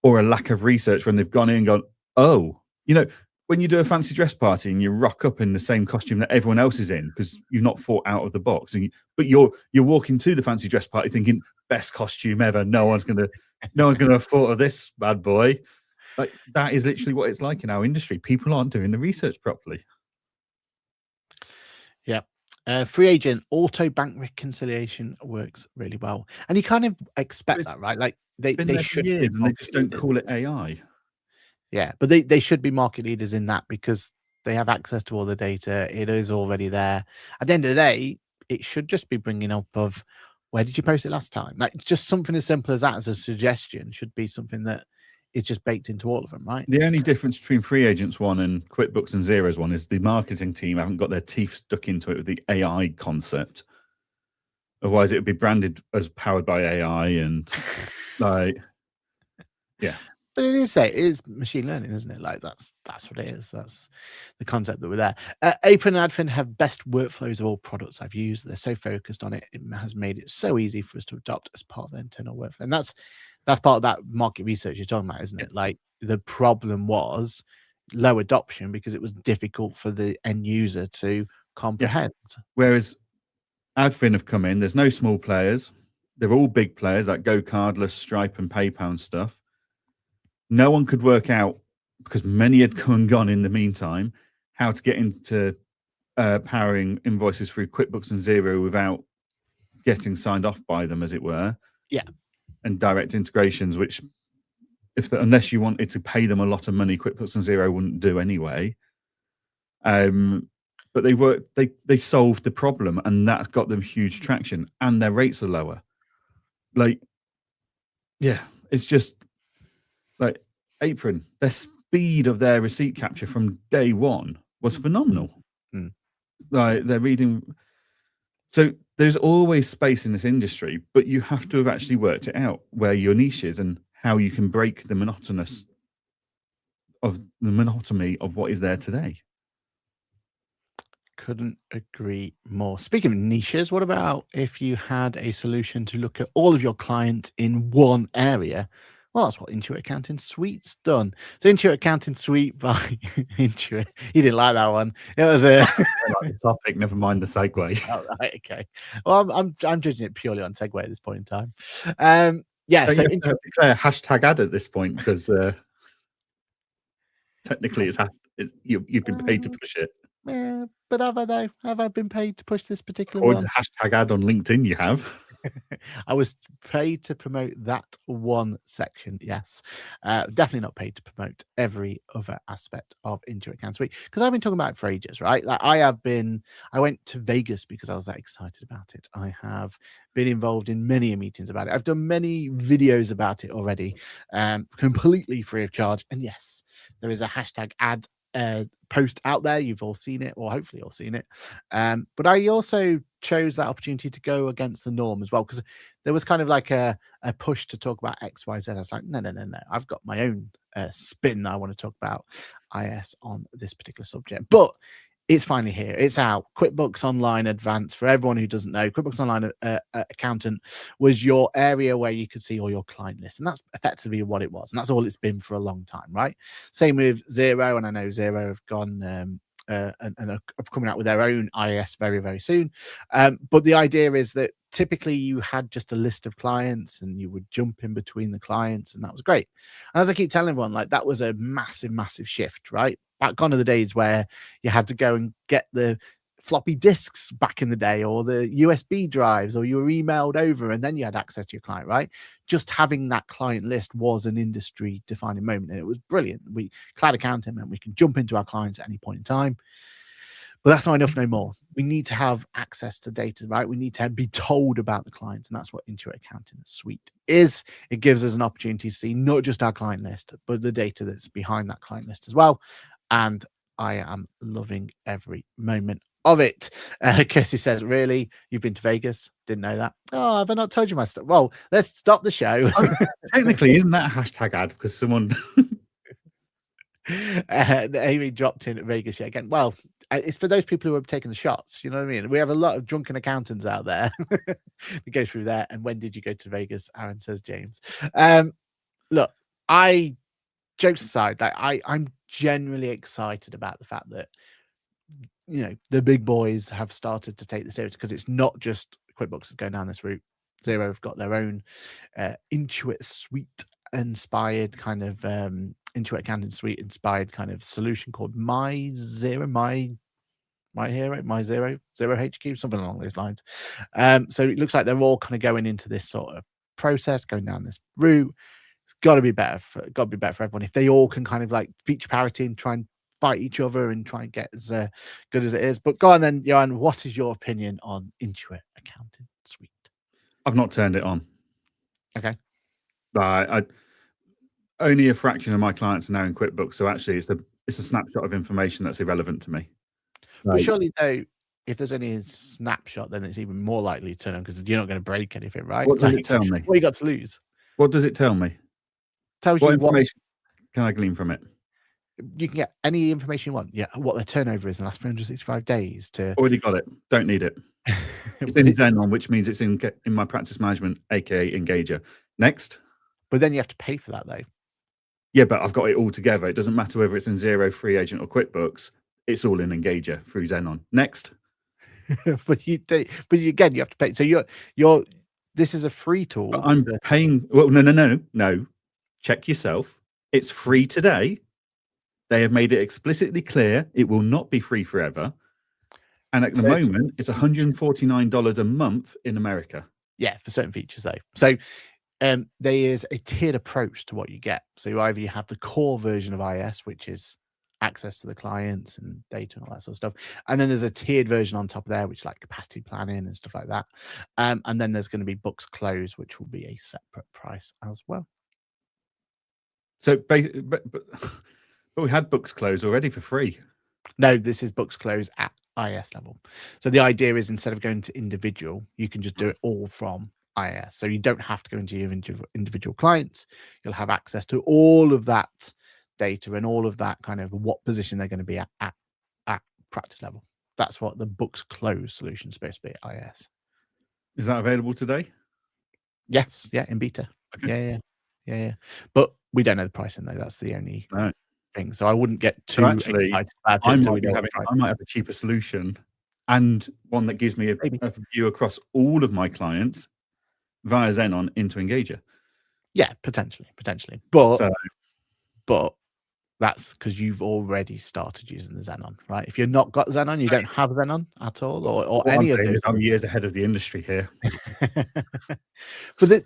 or a lack of research when they've gone in and gone, oh, when you do a fancy dress party and you rock up in the same costume that everyone else is in because you've not thought out of the box, but you're walking to the fancy dress party thinking best costume ever. No one's gonna have thought of this bad boy. Like that is literally what it's like in our industry. People aren't doing the research properly. Yeah. Free agent auto bank reconciliation works really well, and you kind of expect that, right? Like they should, and they just don't call it AI. Yeah, but they should be market leaders in that because they have access to all the data. It is already there. At the end of the day, it should just be bringing up of where did you post it last time? Like just something as simple as that as a suggestion should be something that is just baked into all of them, right? The only difference between Free Agents one and QuickBooks and Xero's one is the marketing team haven't got their teeth stuck into it with the AI concept. Otherwise, it would be branded as powered by AI and like, yeah. But it is machine learning, isn't it? Like that's what it is. That's the concept that we're there. Apron and Adfin have best workflows of all products I've used. They're so focused on it. It has made it so easy for us to adopt as part of the internal workflow. And that's part of that market research you're talking about, isn't it? Like the problem was low adoption because it was difficult for the end user to comprehend. Yeah. Whereas Adfin have come in, there's no small players. They're all big players like GoCardless, Stripe and PayPal and stuff. No one could work out, because many had come and gone in the meantime, how to get into powering invoices through QuickBooks and Xero without getting signed off by them, as it were. Yeah. And direct integrations, which unless you wanted to pay them a lot of money, QuickBooks and Xero wouldn't do anyway. But they solved the problem, and that got them huge traction, and their rates are lower. Like, yeah, it's just like Apron, their speed of their receipt capture from day one was phenomenal. Like they're reading. So there's always space in this industry, but you have to have actually worked it out where your niche is and how you can break the monotony of what is there today. Couldn't agree more. Speaking of niches, what about if you had a solution to look at all of your clients in one area? Well, that's what Intuit Accounting Suite's done. So Intuit Accounting Suite by Intuit. You didn't like that one. It was a the topic, never mind the segue. Oh, right, okay. Well, I'm judging it purely on segue at this point in time. Yeah, so you have to declare hashtag ad at this point because technically you've been paid to push it. Yeah, but have I though? Have I been paid to push this particular Or one? the hashtag ad on LinkedIn you have. I was paid to promote that one section, yes. Definitely not paid to promote every other aspect of Intuit Accounting Suite because I've been talking about it for ages, right? Like I went to Vegas because I was that excited about it. I have been involved in many meetings about it. I've done many videos about it already, completely free of charge. And yes, there is a hashtag ad post out there. You've all seen it, or hopefully all seen it. But I also chose that opportunity to go against the norm as well, because there was kind of like a push to talk about XYZ. I was like, no. I've got my own spin that I want to talk about IS on this particular subject. But it's finally here. It's out. QuickBooks Online Advanced. For everyone who doesn't know, QuickBooks Online Accountant was your area where you could see all your client lists. And that's effectively what it was. And that's all it's been for a long time, right? Same with Xero. And I know Xero have gone and are coming out with their own IS very, very soon. But the idea is that typically you had just a list of clients and you would jump in between the clients, and that was great. And as I keep telling everyone, like that was a massive shift, right? Back gone are the days where you had to go and get the floppy disks back in the day, or the USB drives, or you were emailed over and then you had access to your client, right? Just having that client list was an industry defining moment, and it was brilliant. Cloud accounting meant we can jump into our clients at any point in time. But that's not enough no more. We need to have access to data, right? We need to be told about the clients, and that's what Intuit Accounting Suite is. It gives us an opportunity to see not just our client list, but the data that's behind that client list as well. And I am loving every moment of it. Kirsty says, really? You've been to Vegas? Didn't know that. Oh, have I not told you my stuff? Well, let's stop the show. Technically, isn't that a hashtag ad? Because someone Amy dropped in at Vegas yet again. Well, it's for those people who are taking the shots. You know what I mean? We have a lot of drunken accountants out there. We go through there. And when did you go to Vegas? Aaron says, James. Look, jokes aside, I'm generally excited about the fact that the big boys have started to take this serious, because it's not just QuickBooks that's going down this route. Xero have got their own Intuit Suite inspired kind of Intuit Accounting Suite inspired kind of solution called My Zero HQ, something along those lines. So it looks like they're all kind of going into this sort of process, going down this route. It's got to be better for everyone if they all can kind of like feature parity and try and fight each other and try and get as good as it is. But go on then, Johann, what is your opinion on Intuit Accounting Suite? I've not turned it on. Okay. I only a fraction of my clients are now in QuickBooks, so actually it's a snapshot of information that's irrelevant to me. But surely though, if there's only a snapshot, then it's even more likely to turn on, because you're not going to break anything, right? What does it tell me? What you got to lose? What does it tell me? Tells what you information can I glean from it? You can get any information you want. Yeah, what their turnover is in the last 365 days. Already got it. Don't need it. It's in Xenon, which means it's in my practice management, aka Engager. Next. But then you have to pay for that, though. Yeah, but I've got it all together. It doesn't matter whether it's in Xero, Free Agent, or QuickBooks. It's all in Engager through Xenon. Next. But again, you have to pay. So this is a free tool. But I'm paying. Well, no. Check yourself. It's free today. They have made it explicitly clear it will not be free forever. And at the moment, it's $149 a month in America. Yeah, for certain features, though. So there is a tiered approach to what you get. So you have the core version of IS, which is access to the clients and data and all that sort of stuff. And then there's a tiered version on top of there, which is like capacity planning and stuff like that. And then there's going to be books closed, which will be a separate price as well. So, but we had books closed already for free. No, this is books closed at IS level. So the idea is, instead of going to individual, you can just do it all from IS. So you don't have to go into your individual clients. You'll have access to all of that data and all of that kind of what position they're going to be at practice level. That's what the books closed solution is supposed to be at IS. Is that available today? Yes. Yeah. In beta. Okay. Yeah. But we don't know the pricing, though. That's the only thing. So I wouldn't get too excited about it. I might have a cheaper solution, and one that gives me a view across all of my clients via Xenon into Engager. Yeah, potentially. But that's because you've already started using the Xenon, right? If you've not got Xenon, you don't have Xenon at all, or any of those. I'm years ahead of the industry here. But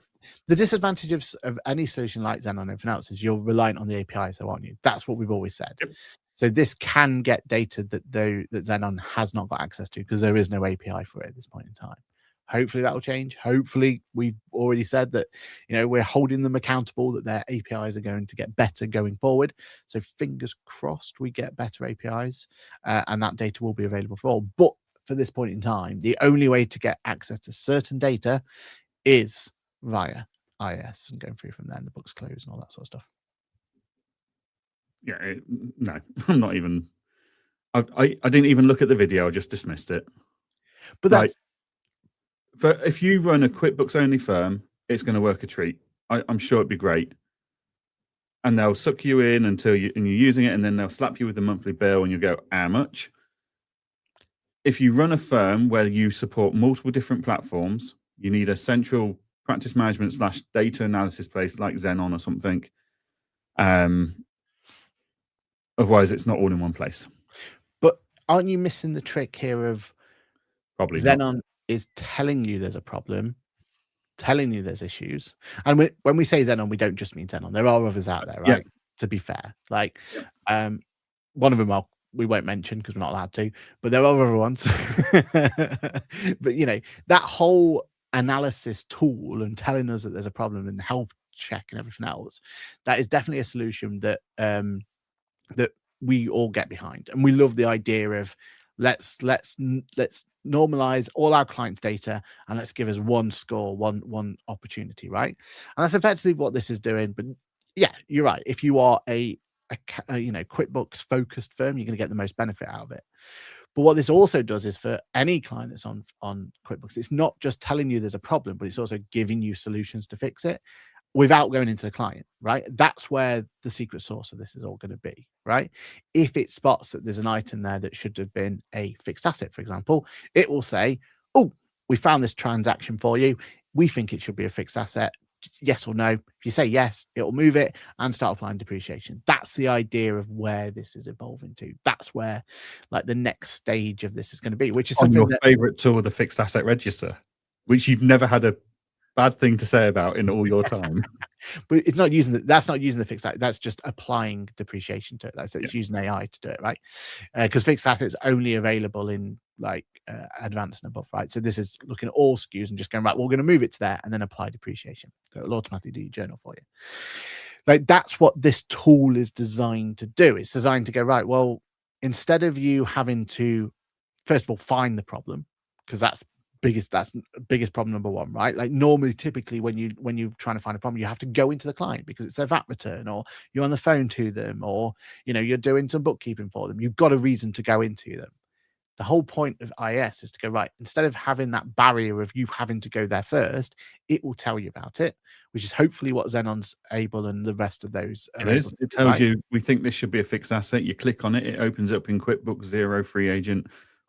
the disadvantage of any solution like Xenon and everything else is you're reliant on the APIs, though, aren't you? That's what we've always said. Yep. So this can get data that Xenon has not got access to, because there is no API for it at this point in time. Hopefully that will change. Hopefully we've already said that, we're holding them accountable, that their APIs are going to get better going forward. So fingers crossed we get better APIs and that data will be available for all. But for this point in time, the only way to get access to certain data is via IS and going through from there, and the books closed and all that sort of stuff. Yeah, no, I'm not even. I didn't even look at the video. I just dismissed it. But that's if you run a QuickBooks only firm, it's going to work a treat. I'm sure it'd be great. And they'll suck you in until you're using it, and then they'll slap you with the monthly bill, and you go, how much? If you run a firm where you support multiple different platforms, you need a central practice management / data analysis place like Xenon or something. Otherwise, it's not all in one place. But aren't you missing the trick here of probably Xenon not. Is telling you there's a problem, telling you there's issues. And when we say Xenon, we don't just mean Xenon. There are others out there, right? Yeah. To be fair, like one of them we won't mention because we're not allowed to, but there are other ones. But that whole analysis tool and telling us that there's a problem in the health check and everything else, that is definitely a solution that that we all get behind, and we love the idea of let's normalize all our clients' data and let's give us one score, one opportunity, right? And that's effectively what this is doing. But yeah, you're right. If you are a QuickBooks focused firm, you're going to get the most benefit out of it. But what this also does is for any client that's on QuickBooks, it's not just telling you there's a problem, but it's also giving you solutions to fix it without going into the client, right? That's where the secret sauce of this is all going to be, right? If it spots that there's an item there that should have been a fixed asset, for example, it will say, oh, we found this transaction for you. We think it should be a fixed asset. Yes or no. If you say yes, it'll move it and start applying depreciation. That's the idea of where this is evolving to. That's where like the next stage of this is going to be, which is On something your that favorite tool, the fixed asset register, which you've never had a bad thing to say about in all your time. but it's not using that's not using the fixed asset. That's just applying depreciation to it. It's using AI to do it, right? Because fixed assets only available in like advanced and above, right? So this is looking at all SKUs and just going, right, we're going to move it to there and then apply depreciation. So it'll automatically do your journal for you. Like that's what this tool is designed to do. It's designed to go, right, well, instead of you having to first of all find the problem, because that's biggest problem number one, right? Like normally typically when you're trying to find a problem, you have to go into the client because it's their VAT return, or you're on the phone to them, or you're doing some bookkeeping for them. You've got a reason to go into them. The whole point of IS is to go, right, instead of having that barrier of you having to go there first, it will tell you about it, which is hopefully what Xenon's able and the rest of those are able to, It tells right? you, we think this should be a fixed asset. You click on it, it opens up in QuickBooks, Xero, Free Agent,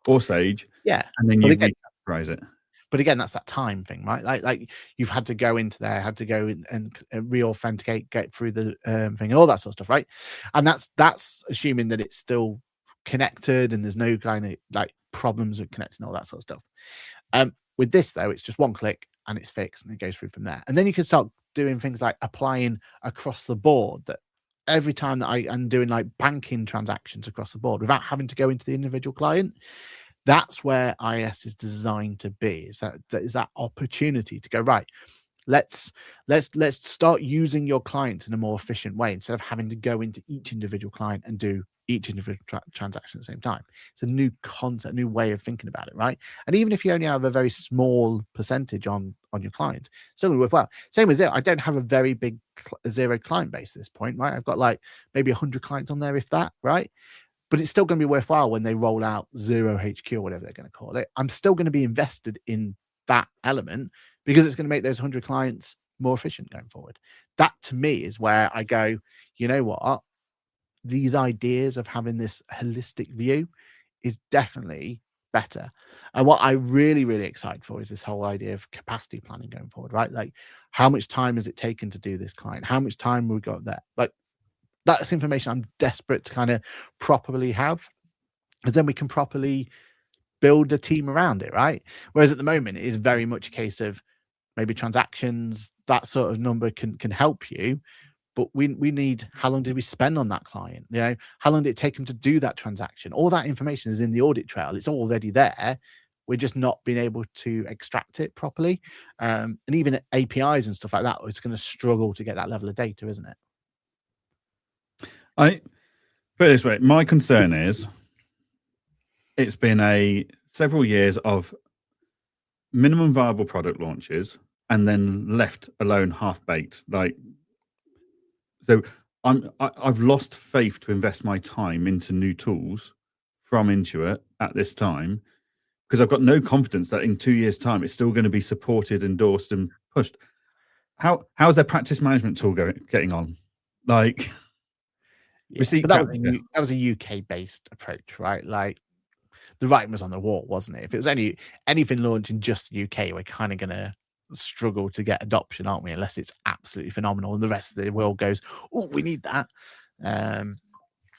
or Sage, Yeah. and then you recategorize it. But again, that's that time thing, right? Like you've had to go into there, had to go and re-authenticate, get through the thing and all that sort of stuff, right? And that's assuming that it's still connected and there's no kind of like problems with connecting, all that sort of stuff. With this though, it's just one click and it's fixed and it goes through from there. And then you can start doing things like applying across the board, that every time that I'm doing like banking transactions across the board without having to go into the individual client. That's where IS is designed to be. Is that opportunity to go, right, let's start using your clients in a more efficient way instead of having to go into each individual client and do each individual transaction at the same time. It's a new concept, new way of thinking about it, right? And even if you only have a very small percentage on your clients, it's still going to work well. Same with Xero. I don't have a very big Xero client base at this point, right? I've got like maybe 100 clients on there, if that, right? But it's still going to be worthwhile when they roll out Zero HQ or whatever they're going to call it. I'm still going to be invested in that element because it's going to make those 100 clients more efficient going forward. That to me is where I go, you know what? These ideas of having this holistic view is definitely better. And what I'm really, really excited for is this whole idea of capacity planning going forward, right? Like how much time has it taken to do this client? How much time we got there? Like that's information I'm desperate to kind of properly have, because then we can properly build a team around it, right? Whereas at the moment, it is very much a case of maybe transactions, that sort of number can help you, but we need how long did we spend on that client? How long did it take them to do that transaction? All that information is in the audit trail. It's already there. We're just not being able to extract it properly. And even APIs and stuff like that, it's going to struggle to get that level of data, isn't it? I put it this way, my concern is it's been several years of minimum viable product launches and then left alone half-baked. So I've lost faith to invest my time into new tools from Intuit at this time because I've got no confidence that in 2 years' time it's still going to be supported, endorsed, and pushed. How's their practice management tool getting on? Like, but that was a UK based approach, right? Like the writing was on the wall, wasn't it? If it was anything launched in just the UK, we're kind of going to struggle to get adoption, aren't we? Unless it's absolutely phenomenal and the rest of the world goes, oh, we need that.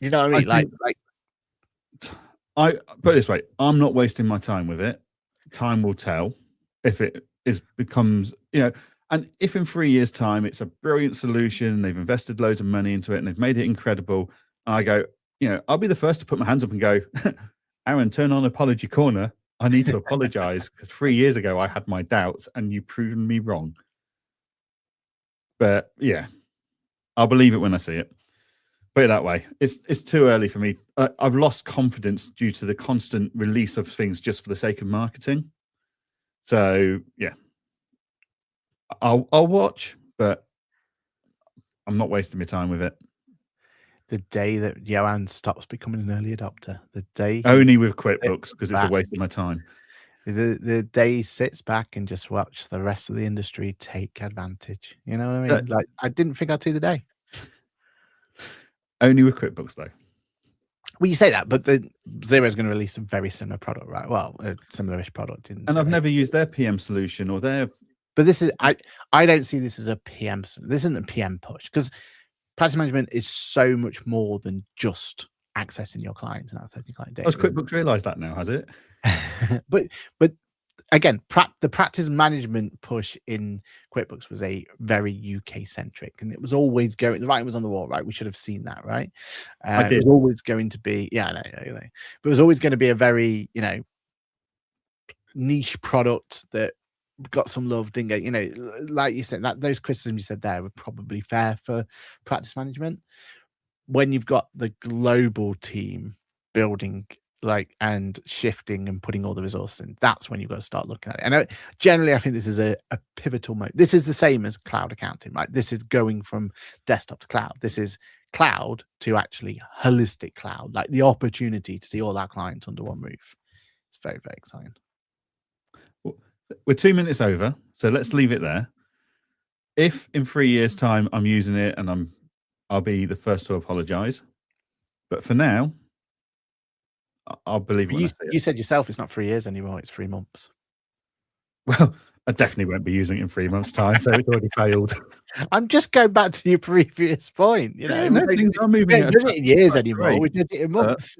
You know what I mean? I put it this way, I'm not wasting my time with it. Time will tell if it becomes, and if in 3 years' time it's a brilliant solution, they've invested loads of money into it and they've made it incredible, and I go, I'll be the first to put my hands up and go, Aaron, turn on Apology Corner. I need to apologize because 3 years ago I had my doubts and you've proven me wrong. But yeah, I'll believe it when I see it. Put it that way. It's too early for me. I've lost confidence due to the constant release of things just for the sake of marketing. So yeah, I'll watch, but I'm not wasting my time with it. The day that Johann stops becoming an early adopter, the day Only with QuickBooks because it's a waste of my time. The day he sits back and just watch the rest of the industry take advantage. You know what I mean? Like, I didn't think I'd see the day. Only with QuickBooks, though. Well, you say that, but the Xero is going to release a very similar product, right? Well, a similar-ish product. And I've never used their PM solution or their... But this is... I don't see this as a PM... This isn't a PM push, because practice management is so much more than just accessing your clients and accessing client data. Has QuickBooks realised that now, has it? but again, the practice management push in QuickBooks was a very UK centric, and it was always going. The writing was on the wall, right? We should have seen that, right? I did. It was always going to be, yeah, I know, but it was always going to be a very, niche product that got some love, didn't get, like you said, that those criticisms you said there were probably fair for practice management. When you've got the global team building and shifting and putting all the resources in, that's when you've got to start looking at it. And generally, I think this is a pivotal moment. This is the same as cloud accounting, right? This is going from desktop to cloud. This is cloud to actually holistic cloud, like the opportunity to see all our clients under one roof. It's very, very exciting. We're 2 minutes over, so let's leave it there. If in 3 years' time I'm using it, and I'll be the first to apologise. But for now, I'll believe it when I see it. You said yourself it's not 3 years anymore, it's 3 months. Well, I definitely won't be using it in 3 months' time, so it's already failed. I'm just going back to your previous point. Yeah, no, things are moving. We don't do it in years anymore. We did it in months.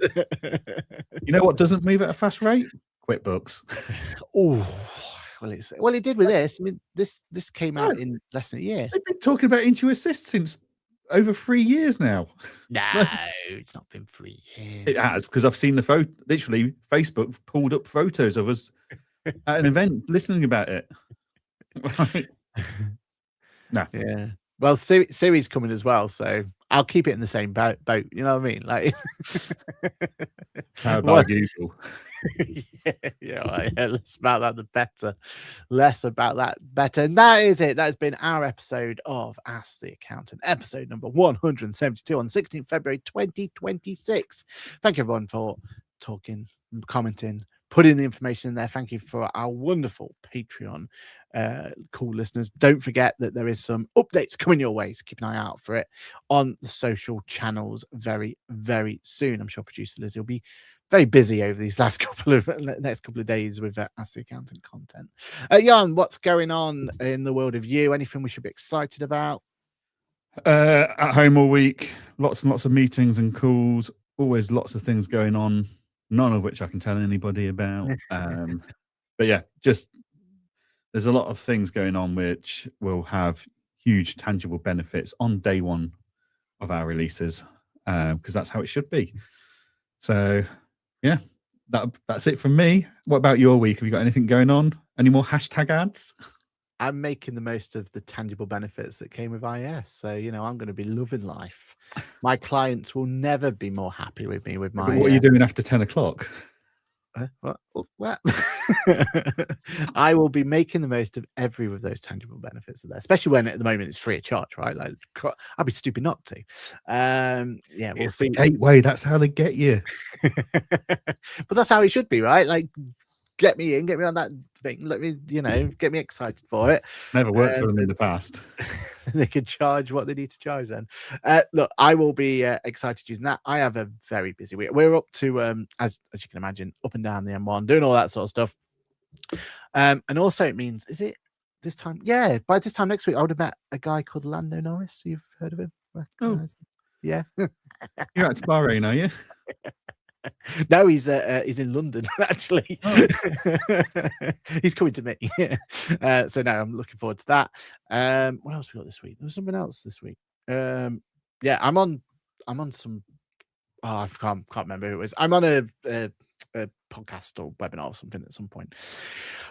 You know what doesn't move at a fast rate? QuickBooks. Well, it did with this. I mean, this came out in less than a year. They've been talking about Intuassist since over 3 years now. No, it's not been 3 years. It has, because I've seen the photo. Literally, Facebook pulled up photos of us at an event listening about it. No. Yeah. Well, Siri's coming as well, so I'll keep it in the same boat. You know what I mean? Like, how about Google? Yeah, less about that, the better. Less about that, better. And that is it. That has been our episode of Ask the Accountant, episode number 172 on 16th February 2026. Thank you, everyone, for talking, commenting, putting the information in there. Thank you for our wonderful Patreon cool listeners. Don't forget that there is some updates coming your way, so keep an eye out for it on the social channels very, very soon. I'm sure producer Lizzie will be very busy over these next couple of days with Ask the Accountant content. Jan, what's going on in the world of you? Anything we should be excited about? At home all week, lots and lots of meetings and calls, always lots of things going on, none of which I can tell anybody about. But yeah, just there's a lot of things going on which will have huge tangible benefits on day one of our releases, because that's how it should be. So yeah, that's it from me. What about your week? Have you got anything going on? Any more hashtag ads? I'm making the most of the tangible benefits that came with IS. So, I'm going to be loving life. My clients will never be more happy with me with my... What are you doing after 10 o'clock? What? I will be making the most of every of those tangible benefits there, especially when at the moment it's free of charge, right? Like, I'd be stupid not to. Yeah, we'll see. Gateway, that's how they get you. But that's how it should be, right? Like, get me in, get me on that thing. Let me, get me excited for it. Never worked for them in the past. They can charge what they need to charge then. Look, I will be excited using that. I have a very busy week. We're up to, as you can imagine, up and down the M1, doing all that sort of stuff. And also it means, is it this time? Yeah, by this time next week, I would have met a guy called Lando Norris. You've heard of him? Yeah. You're at Bahrain, are you? No, he's in London actually. Oh. He's coming to me. So no, I'm looking forward to that. What else we got this week? There was something else this week. Yeah, I'm on some. Oh, I can't remember who it was. I'm on a podcast or webinar or something at some point.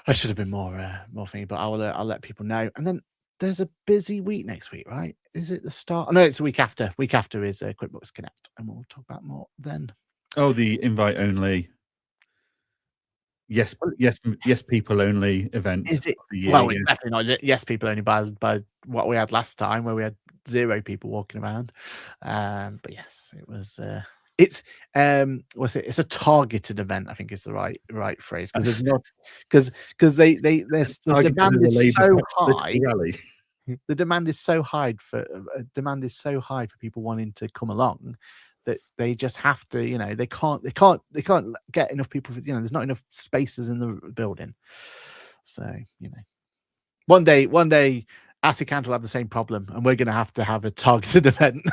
I should have been more thingy, but I'll let people know. And then there's a busy week next week, right? Is it the start? Oh, no, it's the week after. Week after is QuickBooks Connect, and we'll talk about more then. Oh, the invite only. yes, people only event. Is it? of the year, Well, yeah. it's definitely not yes people only by what we had last time, where we had 0 people walking around. But yes, it was. It's what's it? It's a targeted event, I think is the right phrase, because there's not because the Targeted demand as a is Labour so political high. rally. The demand is so high for people wanting to come along that they just have to, they can't get enough people. There's not enough spaces in the building. So one day, ASCII Count will have the same problem, and we're going to have a targeted event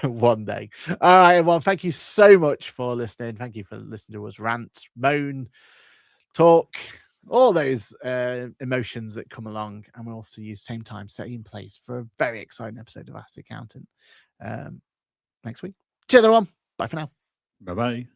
one day. All right, everyone. Thank you so much for listening. Thank you for listening to us rant, moan, talk, all those emotions that come along, and we'll see you same time, same place for a very exciting episode of Ask the Accountant next week. Cheers, everyone. Bye for now. Bye bye.